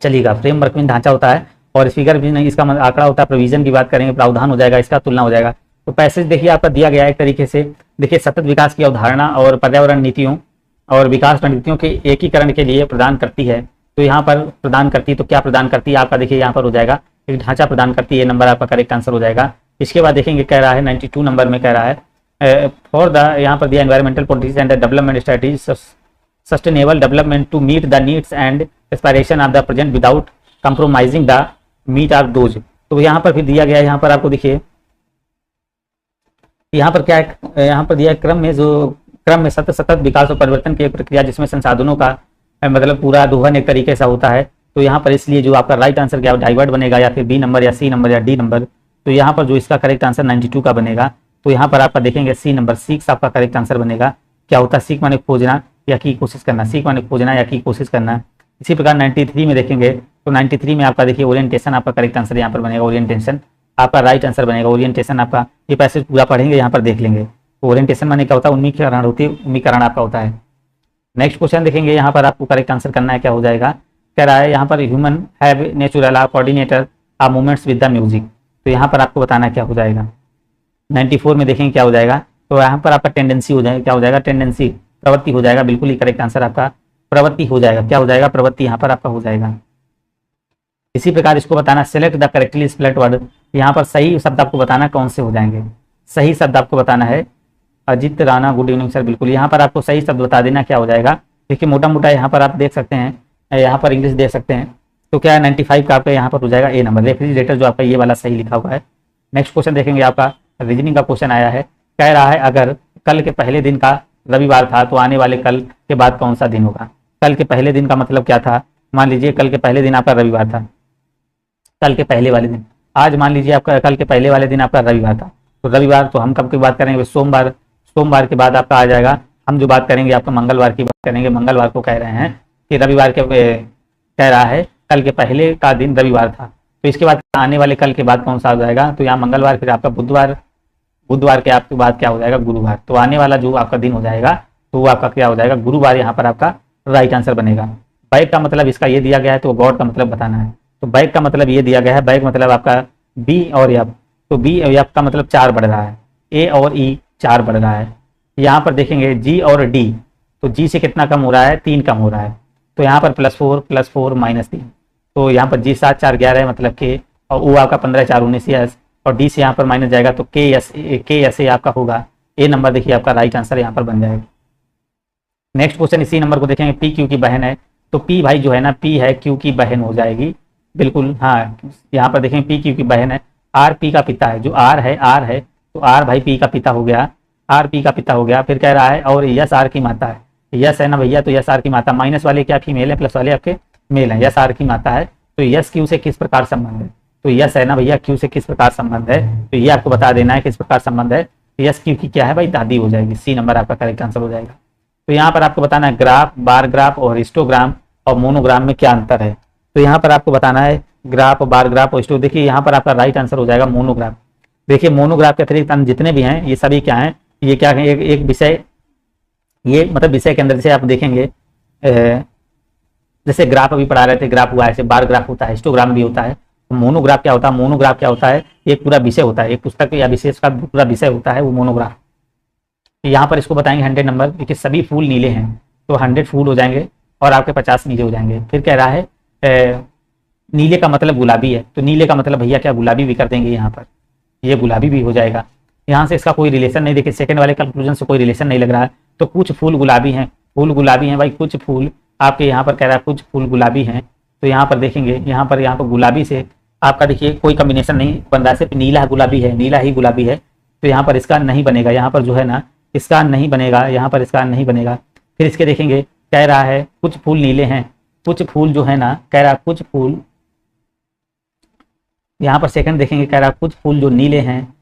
चलिएगा, फ्रेमवर्क मीन ढांचा होता है और फिगर भी नहीं, इसका आंकड़ा होता है, प्रोविजन की बात करेंगे, प्रावधान हो जाएगा, इसका तुलना हो जाएगा। तो पैसेज देखिए आपका दिया गया है एक तरीके से, देखिए सतत विकास की अवधारणा और पर्यावरण नीतियों और विकास रणनीतियों के एकीकरण के लिए प्रदान करती है। तो यहाँ पर प्रदान करती है, तो क्या प्रदान करती है आपका देखिए यहाँ पर हो जाएगा, एक ढांचा प्रदान करती है, नंबर आपका करेक्ट आंसर हो जाएगा। इसके बाद देखेंगे कह रहा है 92 नंबर में कह रहा है फॉर द यहाँ पर दिया environmental politics and development strategy sustainable development to meet the needs and aspiration of the present without compromising the meet of those. तो यहाँ पर फिर दिया गया है, यहाँ पर आपको देखिए यहाँ पर क्या है, यहाँ पर दिया क्रम में सतत विकास और परिवर्तन की प्रक्रिया जिसमें संसाधनों का मतलब पूरा दोहन एक तरीके से होता है। तो यहाँ पर इसलिए जो आपका राइट आंसर क्या डाइवर्ट बनेगा, या फिर बी नंबर या सी नंबर या डी नंबर। तो यहाँ पर जो इसका करेक्ट आंसर 92 का बनेगा। तो यहाँ पर आपका देखेंगे सी नंबर 6 आपका करेक्ट आंसर बनेगा। क्या होता है, सीख माने खोजना या की कोशिश करना, सीख माने खोजना या की कोशिश करना। इसी प्रकार 93 में देखेंगे, तो 93 में आपका देखिए ओरिएंटेशन आपका करेक्ट आंसर यहाँ पर बनेगा, ओरिएंटेशन आपका राइट आंसर बनेगा। ओरिएंटेशन आपका, ये पैसेज पूरा पढ़ेंगे यहाँ पर देख लेंगे। ओरिएंटेशन माने क्या होता है, उन्मीकरण होती है, उन्मीकरण आपका होता है। नेक्स्ट क्वेश्चन देखेंगे, यहाँ पर आपको करेक्ट आंसर करना है, क्या हो जाएगा। कह रहा है यहाँ पर human have natural uh coordinator uh movements with the music. तो यहाँ पर आपको बताना है क्या हो जाएगा। 94 में देखेंगे क्या हो जाएगा, तो यहाँ पर आपका टेंडेंसी हो जाएगा, क्या हो जाएगा, टेंडेंसी प्रवृत्ति हो जाएगा। बिल्कुल ही करेक्ट आंसर आपका प्रवृत्ति हो जाएगा। क्या हो जाएगा, प्रवृत्ति यहाँ पर आपका हो जाएगा। इसी प्रकार इसको बताना, select the correctly spelled word. यहाँ पर सही शब्द आपको बताना कौन से हो जाएंगे, सही शब्द आपको बताना है। Ajit Rana, good evening sir. बिल्कुल यहाँ पर आपको सही शब्द बता देना, क्या हो जाएगा। देखिए मोटा मोटा यहाँ पर आप देख सकते हैं, यहाँ पर इंग्लिश देख सकते हैं। तो क्या है 95 का आपका यहाँ पर हो जाएगा ए नंबर, रेफ्रिजरेटर जो आपका ये वाला सही लिखा हुआ है। नेक्स्ट क्वेश्चन देखेंगे, आपका रीजनिंग का क्वेश्चन आया है। कह रहा है अगर कल के पहले दिन का रविवार था, तो आने वाले कल के बाद कौन सा दिन होगा। कल के पहले दिन का मतलब क्या था, मान लीजिए कल के पहले दिन आपका रविवार था, कल के पहले वाले दिन, आज मान लीजिए आपका कल के पहले वाले दिन आपका रविवार था, तो रविवार तो हम कब की बात करेंगे, सोमवार, सोमवार के बाद आपका आ जाएगा, हम जो बात करेंगे आपका मंगलवार की बात करेंगे। मंगलवार को कह रहे हैं कि रविवार के कह रहा है कल के पहले का दिन रविवार था, तो इसके बाद आने वाले कल के बाद कौन सा हो जाएगा, तो यहाँ मंगलवार, फिर आपका बुधवार, बुधवार के आपके बाद क्या हो जाएगा, गुरुवार। तो आने वाला जो आपका दिन हो जाएगा तो वो आपका क्या हो जाएगा, गुरुवार यहाँ पर आपका राइट आंसर बनेगा। बैक का मतलब इसका ये दिया गया है, तो गॉड का मतलब बताना है। तो बैक का मतलब ये दिया गया है, बैक मतलब आपका बी और एफ, तो बी और एफ का मतलब 4 बढ़ रहा है, ए और ई 4 बढ़ रहा है। यहाँ पर देखेंगे जी और डी, तो जी से कितना कम हो रहा है, 3 कम हो रहा है, तो यहाँ पर +4 +4 -3, तो यहाँ पर जी 7 4 11 है मतलब के, और वो आपका 15 4 19 यस, और डी से यहाँ पर माइनस जाएगा तो के एस ए आपका होगा। ए नंबर देखिए आपका राइट आंसर यहाँ पर बन जाएगा। नेक्स्ट क्वेश्चन इसी नंबर को देखेंगे, पी क्यू की बहन है, तो पी भाई जो है ना, पी है क्यू की बहन हो जाएगी, बिल्कुल हाँ। यहाँ पर देखेंगे पी क्यू की बहन है, आर पी का पिता है, जो आर है तो आर भाई पी का पिता हो गया, आर पी का पिता हो गया। फिर कह रहा है और यस आर की माता है, यस है ना भैया, तो यस आर की माता, माइनस वाले क्या फीमेल है, प्लस वाले आपके मेल है, यस आर की माता है, तो यस क्यू से किस प्रकार संबंध है, तो यस है ना भैया, क्यू से किस प्रकार संबंध है, तो ये आपको बता देना है किस प्रकार संबंध है। यस क्यू की क्या है भाई, दादी हो जाएगी, सी नंबर आपका करेक्ट आंसर हो जाएगा। तो यहाँ पर आपको बताना है ग्राफ, बार ग्राफ और हिस्टोग्राम और मोनोग्राम में क्या अंतर है, तो यहाँ पर आपको बताना है ग्राफ, बार ग्राफ और हिस्टो। देखिए यहाँ पर आपका राइट आंसर हो जाएगा मोनोग्राफ। देखिए मोनोग्राफ के अतिरिक्त अन्य जितने भी हैं ये सभी क्या हैं, ये क्या है, एक विषय, ये मतलब विषय के अंदर जैसे आप देखेंगे, जैसे ग्राफ अभी पढ़ा रहे थे, ग्राफ हुआ ऐसे, बार ग्राफ होता है, हिस्टोग्राम भी होता है, तो मोनोग्राफ क्या होता है, मोनोग्राफ क्या होता है, एक पूरा विषय होता है, एक पुस्तक या विशेष का पूरा विषय होता है वो मोनोग्राफ। यहाँ पर इसको बताएंगे 100 नंबर, क्योंकि सभी फूल नीले हैं तो 100 फूल हो जाएंगे और आपके 50 नीले हो जाएंगे। फिर कह रहा है नीले का मतलब गुलाबी है, तो नीले का मतलब भैया क्या, गुलाबी भी कर देंगे यहाँ पर, ये गुलाबी भी हो जाएगा। यहाँ से इसका कोई रिलेशन नहीं, देखिए सेकंड वाले कंक्लूजन से कोई रिलेशन नहीं लग रहा है, तो कुछ फूल गुलाबी हैं, फूल गुलाबी हैं भाई, कुछ फूल आपके यहाँ पर कह रहा है कुछ फूल गुलाबी हैं, तो यहाँ पर देखेंगे यहाँ पर गुलाबी से आपका देखिए कोई कॉम्बिनेशन नहीं बन रहा है, सिर्फ नीला गुलाबी है, नीला ही गुलाबी है, तो यहाँ पर इसका नहीं बनेगा, यहाँ पर जो है ना इसका नहीं बनेगा, यहाँ पर इसका नहीं बनेगा। फिर इसके देखेंगे कह रहा है कुछ फूल नीले हैं, कुछ फूल जो है ना कह रहा कुछ फूल, यहाँ पर सेकंड देखेंगे कह रहा कुछ फूल जो नीले हैं,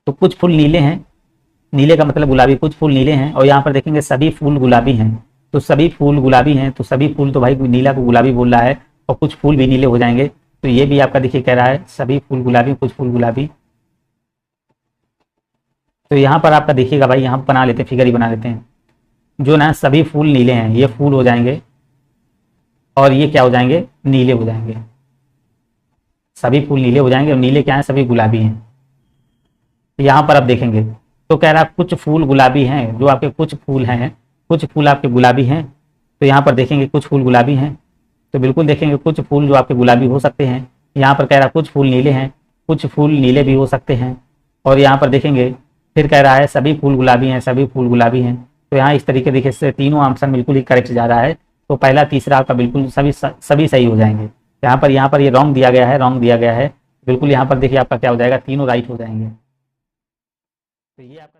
तो कुछ फूल नीले हैं, नीले का मतलब गुलाबी, कुछ फूल नीले हैं, और यहाँ पर देखेंगे सभी फूल गुलाबी हैं, तो सभी फूल गुलाबी हैं, तो सभी फूल तो भाई नीला को गुलाबी बोल रहा है, और कुछ फूल भी नीले हो जाएंगे, तो ये भी आपका देखिए कह रहा है सभी फूल गुलाबी, कुछ फूल गुलाबी। तो यहाँ पर आपका देखिएगा भाई, यहाँ बना लेते हैं, फिगर ही बना लेते हैं, जो ना सभी फूल नीले हैं, ये फूल हो जाएंगे और ये क्या हो जाएंगे, नीले हो जाएंगे, सभी फूल नीले हो जाएंगे, और नीले क्या है, सभी गुलाबी हैं। यहाँ पर आप देखेंगे तो कह रहा है कुछ फूल गुलाबी हैं, जो आपके कुछ फूल हैं, कुछ फूल आपके गुलाबी हैं, तो यहाँ पर देखेंगे कुछ फूल गुलाबी हैं, तो बिल्कुल देखेंगे कुछ फूल जो आपके गुलाबी हो सकते हैं। यहाँ पर कह रहा है कुछ फूल नीले हैं, कुछ फूल नीले भी हो सकते हैं, और यहाँ पर देखेंगे फिर कह रहा है सभी फूल गुलाबी हैं, सभी फूल गुलाबी हैं, तो यहाँ इस तरीके देखिए से तीनों ऑप्शन बिल्कुल ही करेक्ट जा रहा है, तो पहला तीसरा आपका बिल्कुल सभी सही हो जाएंगे। यहाँ पर ये रॉन्ग दिया गया है, रॉन्ग दिया गया है, बिल्कुल यहाँ पर देखिए आपका क्या हो जाएगा, तीनों राइट हो जाएंगे। तो ये आपका